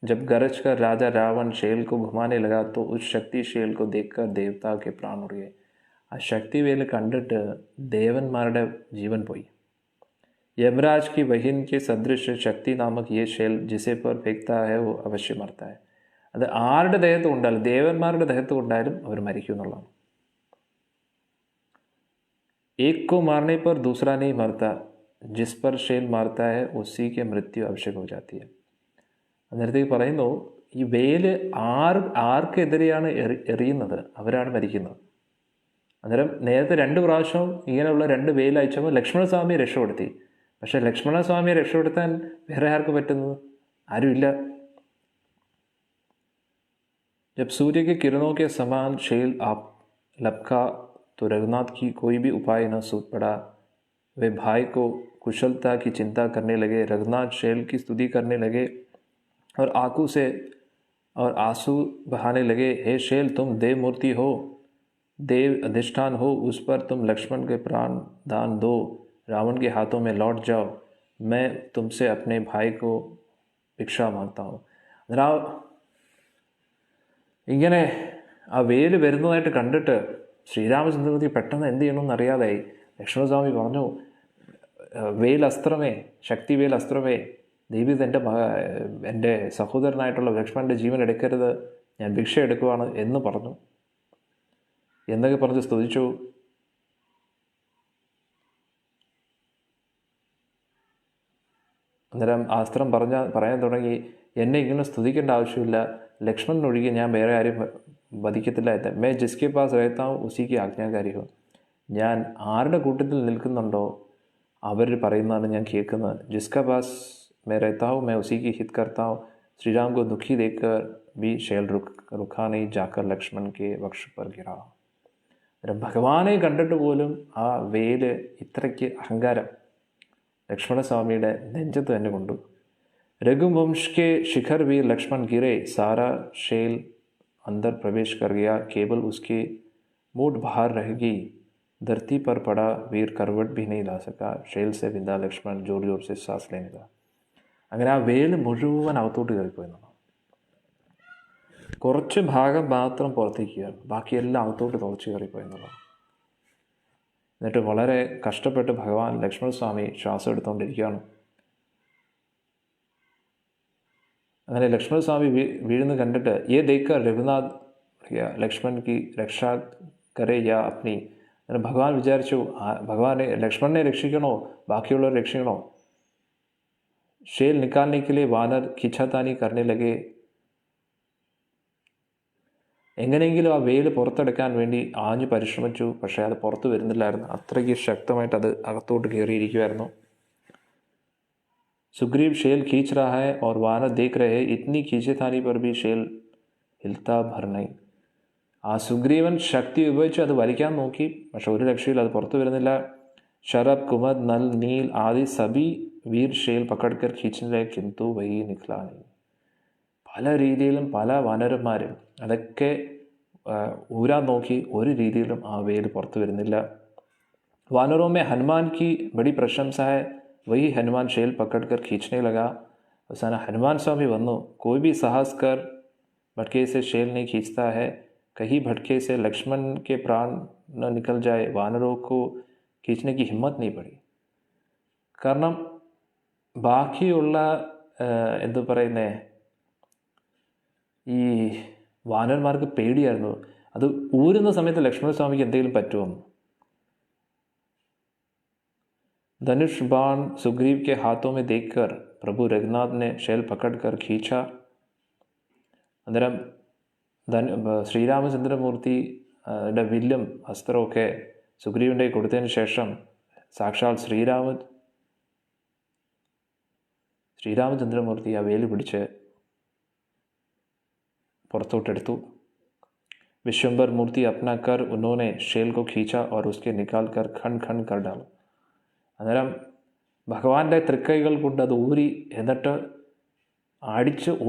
Speaker 1: जब गरज कर राजा रावण शेल को घुमाने लगा तो उस शक्ति शेल को देखकर देवता के प्राण उड़ गए. ആ ശക്തി വേല് കണ്ടിട്ട് ദേവന്മാരുടെ ജീവൻ പോയി. यमराज की बहन के सदृश शक्ति नामक ये शेल जिसे पर फेंकता है वो अवश्य मरता है. അത് ആരുടെ ദേഹത്ത് കൊണ്ടാലും, ദേവന്മാരുടെ ദേഹത്ത് കൊണ്ടാലും അവർ മരിക്കും എന്നുള്ളതാണ്. एक को मारने पर दूसरा नहीं मरता, जिस पर शेल मारता है उसी के मृत्यु आवश्यक हो जाती है. അന്നേരത്തേക്ക് പറയുന്നു, ഈ വേല് ആർക്കെതിരെയാണ് എറിയുന്നത് അവരാണ് മരിക്കുന്നത്. അന്നേരം നേരത്തെ 2 പ്രാവശ്യം ഇങ്ങനെയുള്ള 2 വേൽ അയച്ചപ്പോൾ ലക്ഷ്മണസ്വാമിയെ രക്ഷപ്പെടുത്തി. പക്ഷേ ലക്ഷ്മണസ്വാമിയെ രക്ഷപ്പെടുത്താൻ വേറെ ആർക്ക് പറ്റുന്നത്? ആരുമില്ല. जब सूर्य के किरणों के समान शेल आप लपका तो रघुनाथ की कोई भी उपाय न सूझ पड़ा. वे भाई को कुशलता की चिंता करने लगे. रघुनाथ शेल की स्तुति करने लगे और आंसू बहाने लगे. हे शेल, तुम देव मूर्ति हो, देव अधिष्ठान हो, उस पर तुम लक्ष्मण के प्राण दान दो, रावण के हाथों में लौट जाओ, मैं तुमसे अपने भाई को ഭിക്ഷ മാങ്ങാം. എന്നാൽ ഇങ്ങനെ ആ വേല് വരുന്നതായിട്ട് കണ്ടിട്ട് ശ്രീരാമചന്ദ്രമൂർത്തി പെട്ടെന്ന് എന്ത് ചെയ്യണമെന്ന് അറിയാതായി. ലക്ഷ്മണസ്വാമി പറഞ്ഞു, വേലസ്ത്രമേ, ശക്തിവേൽ അസ്ത്രമേ, ദേവി എൻ്റെ സഹോദരനായിട്ടുള്ള ലക്ഷ്മണൻ്റെ ജീവൻ എടുക്കരുത്, ഞാൻ ഭിക്ഷ എടുക്കുവാണ് എന്ന് പറഞ്ഞു. എന്നൊക്കെ പറഞ്ഞ് സ്തുതിച്ചു. അന്നേരം അസ്ത്രം പറയാൻ തുടങ്ങി, എന്നെ ഇങ്ങനെ സ്തുതിക്കേണ്ട ആവശ്യമില്ല, ലക്ഷ്മണനൊഴികെ ഞാൻ വേറെ ആരും വധിക്കത്തില്ല. മേ ജിസ്കെ പാസ് രഹത്താവും ഉസിക്ക് ആജ്ഞാകാരി ഹോ. ഞാൻ ആരുടെ കൂട്ടത്തിൽ നിൽക്കുന്നുണ്ടോ അവർ പറയുന്നതാണ് ഞാൻ കേൾക്കുന്നത്. ജിസ്ക പാസ് മേ രഹത്താവും മേ ഉസിക്ക് ഹിത് കർത്താവും. ശ്രീരാം കോ ദുഃഖി ദേക്കർ ബി ഷേൽ റുഖാ നെയ് ജാക്കർ ലക്ഷ്മൺ കെ വക്ഷ പർ ഗിറാ. ഭഗവാനെ കണ്ടിട്ട് പോലും ആ വേല് ഇത്രയ്ക്ക് അഹങ്കാരം ലക്ഷ്മണസ്വാമിയുടെ നെഞ്ചത്ത് തന്നെ കൊണ്ടു. രഘുവംശ് കെ ശിഖർ വീർ ലക്ഷ്മൺ ഗിരെ, സാരാ ഷേൽ अंदर प्रवेश कर गया, केवल उसके मूड बाहर रह गई, धरती पर पड़ा वीर करवट भी नहीं ला सका, ഷേൽ से विदा लक्ष्मण जोर जोर से सांस लेने लगा. അങ്ങനെ ആ വേല് മുഴുവൻ അകത്തോട്ട് കയറിപ്പോയെന്നാണ്. കുറച്ച് ഭാഗം മാത്രം പുറത്തേക്ക്, ബാക്കിയെല്ലാം അകത്തോട്ട് തുളച്ച് കയറിപ്പോയെന്നുള്ളതാണ്. എന്നിട്ട് വളരെ കഷ്ടപ്പെട്ട് ഭഗവാൻ ലക്ഷ്മണസ്വാമി ശ്വാസം എടുത്തുകൊണ്ടിരിക്കുകയാണ്. അങ്ങനെ ലക്ഷ്മണസ്വാമി വീഴുന്ന കണ്ടിട്ട് യേ ദേക്കർ രഘുനാഥ് ലക്ഷ്മൺ കി രക്ഷാ കരേ യാ അപ്നി. അങ്ങനെ ഭഗവാൻ വിചാരിച്ചു, ഭഗവാനെ ലക്ഷ്മണനെ രക്ഷിക്കണോ ബാക്കിയുള്ളവരെ രക്ഷിക്കണോ. ഷേൽ നിക്കാൽനെ കെ ലിയെ വാനർ ഖിച്ചാതാനി കർണേ ലഗേ. എങ്ങനെയെങ്കിലും ആ വേല് പുറത്തെടുക്കാൻ വേണ്ടി ആഞ്ഞു പരിശ്രമിച്ചു. പക്ഷേ അത് പുറത്ത് വരുന്നില്ലായിരുന്നു. അത്രയ്ക്ക് ശക്തമായിട്ട് അത് അകത്തോട്ട് കയറിയിരിക്കുമായിരുന്നു. सुग्रीव शेल खींच रहा है और वानर देख रहे हैं, इतनी खींचेतानी पर भी शेल हिलता भर नहीं. ആ സുഗ്രീവൻ ശക്തി ഉപയോഗിച്ച് അത് വലിക്കാൻ നോക്കി, പക്ഷെ ഒരു രക്ഷയില്ല, അത് പുറത്തു വരുന്നില്ല. ശരബ് കുമദ് നൽ നീൽ ആദി സബി വീർ ഷേൽ പക്കഡ്കർ ഖീച്ചിലെ കിന്തു വൈ നിഖ്ലാനി. പല രീതിയിലും പല വാനരന്മാരും അതൊക്കെ ഊരാൻ നോക്കി, ഒരു രീതിയിലും ആ വേല് പുറത്തു വരുന്നില്ല. വാനറോമേ ഹനുമാൻ കി ബഡി പ്രശംസ ഹൈ, वही हनुमान शेल पकड़कर खींचने लगा. अवसाना हनुमान स्वामी वनो, कोई भी साहस कर भटके से शेल नहीं खींचता है, कहीं भटके से लक्ष्मण के प्राण न निकल जाए. वानरों को खींचने की हिम्मत नहीं पड़ी. കാരണം ബാക്കിയുള്ള എന്തു പറയുന്നേ, ഈ വാനന്മാർക്ക് പേടിയായിരുന്നു. അത് ഊരുന്ന സമയത്ത് ലക്ഷ്മണസ്വാമിക്ക് എന്തെങ്കിലും പറ്റുമെന്ന്. धनुष बाण सुग्रीव के हाथों में देखकर प्रभु रघुनाथ ने शैल पकड़कर खींचा. അന്നേരം ശ്രീരാമചന്ദ്രമൂർത്തിയുടെ വില്ലും അസ്ത്രമൊക്കെ സുഗ്രീവൻ്റെ കൊടുത്തതിന് ശേഷം സാക്ഷാൽ ശ്രീരാമചന്ദ്രമൂർത്തി ആ വേല് പിടിച്ച് പുറത്തോട്ടെടുത്തു. विश्वम्बर मूर्ति अपना कर उन्होंने शेल को खींचा और उसके निकाल कर खंड खंड कर डाला. അന്നേരം ഭഗവാന്റെ തൃക്കൈകൾ കൊണ്ട് അത് ഊരി എന്നിട്ട്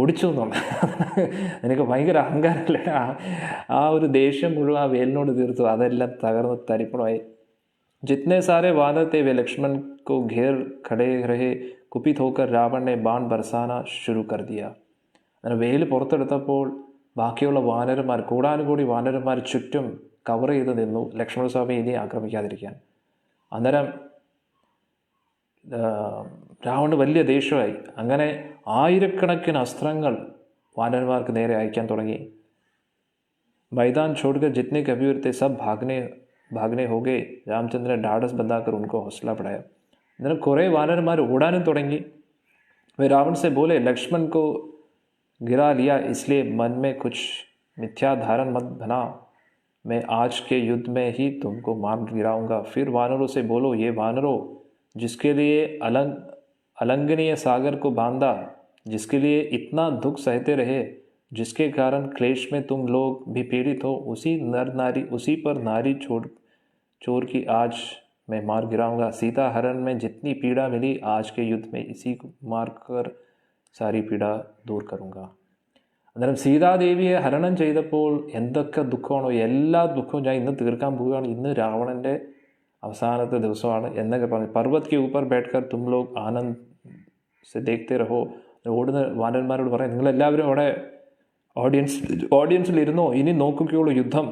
Speaker 1: ഓടിച്ചു എന്നുണ്ട്. എനിക്ക് ഭയങ്കര അഹങ്കാരമല്ലേ, ആ ഒരു ദേഷ്യം മുഴുവൻ ആ വേലിനോട് തീർത്തു. അതെല്ലാം തകർന്ന് തരിപ്പണമായി. ജിത്നെ സാരെ വാനർ थे वे लक्ष्मण को घेर खड़े रहे, कुपित होकर रावण ने बाण बरसाना शुरू कर दिया. അങ്ങനെ വേല് പുറത്തെടുത്തപ്പോൾ ബാക്കിയുള്ള വാനരന്മാർ, കൂടാനുകൂടി വാനരന്മാർ ചുറ്റും കവർ ചെയ്ത് നിന്നു, ലക്ഷ്മണസ്വാമി ഇനി ആക്രമിക്കാതിരിക്കാൻ. അന്നേരം രാവണന് വലിയ ദേഷ്യമായി. അങ്ങനെ ആയിരക്കണക്കിന് അസ്ത്രങ്ങൾ വാനരന്മാർക്ക് നേരെ അയക്കാൻ തുടങ്ങി. मैदान छोड़कर जितने कबीर थे सब भागने हो गए. रामचंद्र ने ढाढ़स बंधाकर उनको हौसला बढ़ाया. अന്നേരം കുറേ വാനരന്മാർ ഓടാനും തുടങ്ങി. वे रावण से बोले, लक्ष्मण को गिरा लिया इसलिए मन में कुछ मिथ्या धारण मत बना, मैं आज के युद्ध में ही तुमको मार गिराऊंगा. फिर वानरों से बोलो, ये वानरों जिसके लिए अलंघनीय सागर को बांधा, जिसके लिए इतना दुख सहते रहे, जिसके कारण क्लेश में तुम लोग भी पीड़ित हो, उसी पर नारी चोर की आज मैं मार गिराऊंगा. सीता हरण में जितनी पीड़ा मिली, आज के युद्ध में इसी को मार कर सारी पीड़ा दूर करूंगा. അന്നേരം സീതാദേവിയെ ഹരണം ചെയ്തപ്പോൾ എന്തൊക്കെ ദുഃഖമാണോ എല്ലാ ദുഃഖവും ഞാൻ ഇന്ന് തീർക്കാൻ പോവുകയാണ്, ഇന്ന് രാവണൻ്റെ അവസാനത്തെ ദിവസമാണ് എന്നൊക്കെ പറഞ്ഞു. പർവ്വത് കി ഊപ്പർ ബൈഠ്കർ തും ലോഗ് ആനന്ദ് സെ ദേഖ്തേ രഹോ. ഓടുന്ന വാനന്മാരോട് പറയാം, നിങ്ങളെല്ലാവരും അവിടെ ഓഡിയൻസിലിരുന്നോ, ഇനി നോക്കുകയുള്ളൂ യുദ്ധം,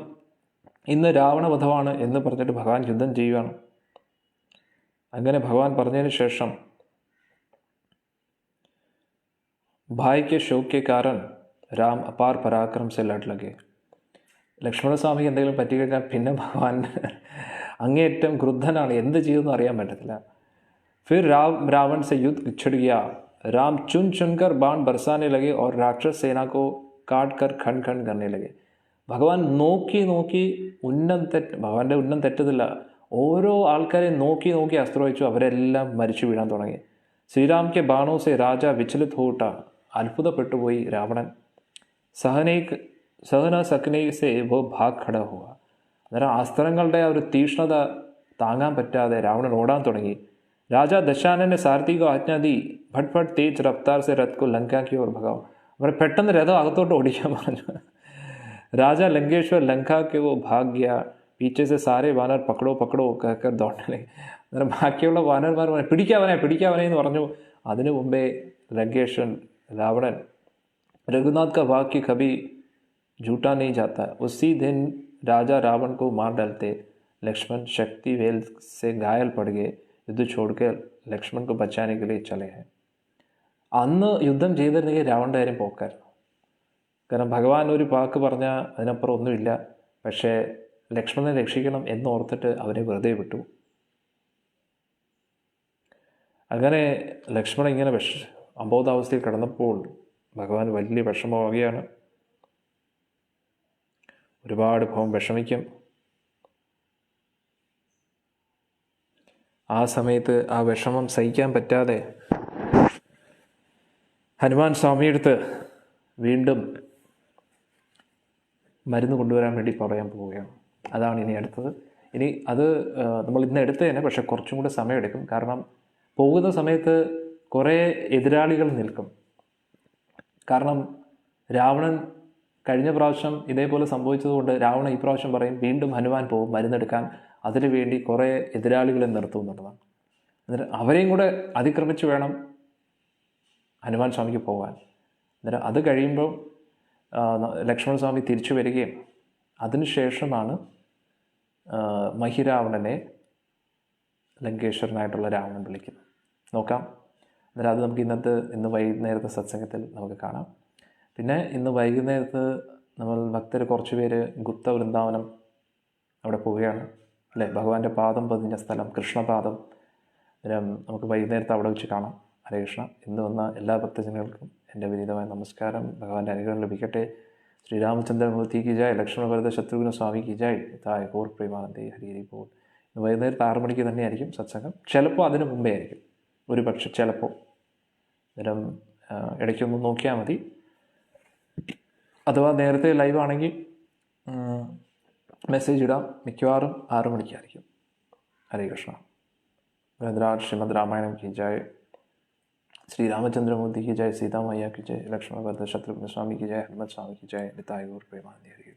Speaker 1: ഇന്ന് രാവണവധമാണ് എന്ന് പറഞ്ഞിട്ട് ഭഗവാൻ യുദ്ധം ചെയ്യുകയാണ്. അങ്ങനെ ഭഗവാൻ പറഞ്ഞതിന് ശേഷം ഭായ് കെ ഷോക് കെ കാരൻ രാം അപാർ പരാക്രം സെ ലഡ് ലഗെ. ലക്ഷ്മണസ്വാമിക്ക് എന്തെങ്കിലും പറ്റിക്കഴിഞ്ഞാൽ പിന്നെ ഭഗവാൻ അങ്ങേയറ്റം ക്രുദ്ധനാണ്, എന്ത് ചെയ്യുമെന്ന് അറിയാൻ പറ്റത്തില്ല. फिर रावण से युद्ध छिड़ गया. राम चुन चुनकर बाण बरसाने लगे और राक्षस सेना को काट कर खंड खंड करने लगे. ഭഗവാൻ നോക്കി നോക്കി ഭഗവാന്റെ ഉന്നം തെറ്റത്തില്ല, ഓരോ ആൾക്കാരെ നോക്കി നോക്കി അസ്ത്രം വെച്ചു, അവരെല്ലാം മരിച്ചു വീഴാൻ തുടങ്ങി. ശ്രീരാം കെ ബാണോ സെ രാജ വിചലിത് ഹോട്ട. അത്ഭുതപ്പെട്ടുപോയി രാവണൻ. സഹന സക്നെ സെ വോ ഭാഗ് ഖട ഹുവ. അന്നേരം അസ്ത്രങ്ങളുടെ ആ ഒരു തീഷ്ണത താങ്ങാൻ പറ്റാതെ രാവണൻ ഓടാൻ തുടങ്ങി. രാജാ ദശാനനെ സാരഥി को आज्ञा दी, भट भट तेज रफ्तार से रथ को लंका की ओर भगाओ. അവരെ പെട്ടെന്ന് രഥം അകത്തോട്ട് ഓടിക്കാൻ പറഞ്ഞു. राजा लंकेश्वर लंका के वो भाग गया. पीछे से सारे वानर पकड़ो पकड़ो कहकर दौड़ने लगे. അന്നേരം ബാക്കിയുള്ള വാനർമാർ പറഞ്ഞു പിടിക്കാവനെ എന്ന് പറഞ്ഞു. അതിനു മുമ്പേ ലങ്കേശ്വരൻ രാവണൻ रघुनाथ का वाक्य कभी झूठा नहीं जाता. उसी दिन राजा रावण को मार डालते. लक्ष्मण शक्ति वेल से घायल पड़ गए. യുദ്ധം छोड़कर ലക്ഷ്മൺ को बचाने के लिए चले हैं. അന്ന് യുദ്ധം ചെയ്തിരുന്നെങ്കിൽ രാവണൻ്റെ കാര്യം പോക്കായിരുന്നു. കാരണം ഭഗവാൻ ഒരു വാക്ക് പറഞ്ഞാൽ അതിനപ്പുറം ഒന്നുമില്ല. പക്ഷേ ലക്ഷ്മണനെ രക്ഷിക്കണം എന്നോർത്തിട്ട് അവരെ വെറുതെ വിട്ടു. അങ്ങനെ ലക്ഷ്മണൻ ഇങ്ങനെ അബോധാവസ്ഥയിൽ കിടന്നപ്പോൾ ഭഗവാൻ വലിയ വിഷമമാവുകയാണ്. ഒരുപാട് ഭവം വിഷമിക്കും. ആ സമയത്ത് ആ വിഷമം സഹിക്കാൻ പറ്റാതെ ഹനുമാൻ സ്വാമിയെടുത്ത് വീണ്ടും മരുന്ന് കൊണ്ടുവരാൻ വേണ്ടി പറയാൻ പോവുകയാണ്. അതാണ് ഇനി അടുത്തത്. ഇനി അത് നമ്മൾ ഇന്ന് എടുത്തതന്നെ, പക്ഷെ കുറച്ചും കൂടെ സമയമെടുക്കും. കാരണം പോകുന്ന സമയത്ത് കുറേ എതിരാളികൾ നിൽക്കും. കാരണം രാവണൻ കഴിഞ്ഞ പ്രാവശ്യം ഇതേപോലെ സംഭവിച്ചതുകൊണ്ട് രാവണൻ ഈ പ്രാവശ്യം പറയും വീണ്ടും ഹനുമാൻ പോകും മരുന്നെടുക്കാൻ, അതിനു വേണ്ടി കുറേ എതിരാളികളെ നിർത്തും എന്നുള്ളതാണ്. എന്നിട്ട് അവരെയും കൂടെ അതിക്രമിച്ച് വേണം ഹനുമാൻ സ്വാമിക്ക് പോകാൻ. അന്നേരം അത് കഴിയുമ്പോൾ ലക്ഷ്മണസ്വാമി തിരിച്ചു വരികയും അതിനുശേഷമാണ് മഹിരാവണനെ ലങ്കേശ്വരനായിട്ടുള്ള രാവണൻ വിളിക്കുന്നത്. നോക്കാം. അന്നേരം അത് നമുക്ക് ഇന്ന് വൈകുന്നേരത്തെ സത്സംഗത്തിൽ നമുക്ക് കാണാം. പിന്നെ ഇന്ന് വൈകുന്നേരത്ത് നമ്മൾ ഭക്തർ കുറച്ച് പേര് ഗുപ്ത വൃന്ദാവനം അവിടെ പോവുകയാണ്, അല്ലേ? ഭഗവാന്റെ പാദം പതിഞ്ഞ സ്ഥലം കൃഷ്ണപാദം. നമുക്ക് വൈകുന്നേരത്തെ അവിടെ വെച്ച് കാണാം. ഹരേ കൃഷ്ണ. ഇന്ന് വന്ന എല്ലാ ഭക്തജനങ്ങൾക്കും എൻ്റെ വിനീതമായ നമസ്കാരം. ഭഗവാന്റെ അനുഗ്രഹം ലഭിക്കട്ടെ. ശ്രീരാമചന്ദ്രമൂർത്തി കി ജയ്, ലക്ഷ്മണഭരത ശത്രുഘ്ന സ്വാമി കി ജയ്, തായ് കോർ പ്രേമാനന്ദേ ഹരി ഹരി ബോൾ. ഇന്ന് വൈകുന്നേരത്ത് 6 മണിക്ക് തന്നെയായിരിക്കും സത്സംഗം. ചിലപ്പോൾ അതിന് മുമ്പേ ആയിരിക്കും, ഒരു പക്ഷെ ചിലപ്പോൾ. അന്നേരം ഇടയ്ക്കൊന്ന് നോക്കിയാൽ മതി. അഥവാ നേരത്തെ ലൈവ് ആണെങ്കിൽ മെസ്സേജ് ഇടാം. മിക്കവാറും 6 മണിക്കായിരിക്കും. ഹരേ കൃഷ്ണ. ഗ്രന്ഥരാജ് ശ്രീമദ് രാമായണം കി ജയ്, ശ്രീരാമചന്ദ്രമൂർത്തി കി ജയ്, സീതാമയ്യ കി ജയ്, ലക്ഷ്മണഭരത ശത്രുഘ്ന സ്വാമി കി ജയ്, ഹനുമത് സ്വാമി കി ജയ്, നിതായ് ഗൗർ പ്രേമാനന്ദേ ഹരി.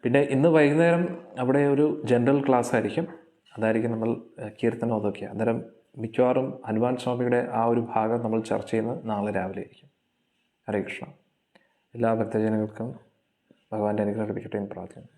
Speaker 1: പിന്നെ ഇന്ന് വൈകുന്നേരം അവിടെ ഒരു ജനറൽ ക്ലാസ് ആയിരിക്കും. അതായിരിക്കും നമ്മൾ കീർത്തനം അതൊക്കെയാണ്. അന്നേരം മിക്കവാറും ഹനുമാൻ സ്വാമിയുടെ ആ ഒരു ഭാഗം നമ്മൾ ചർച്ച ചെയ്യുന്നത് നാളെ രാവിലെ ആയിരിക്കും. ഹരേ കൃഷ്ണ. എല്ലാ ഭക്തജനങ്ങൾക്കും ഭഗവാന്റെ അനുഗ്രഹം ലഭിക്കട്ടെ എന്ന് പ്രാർത്ഥിക്കുന്നു.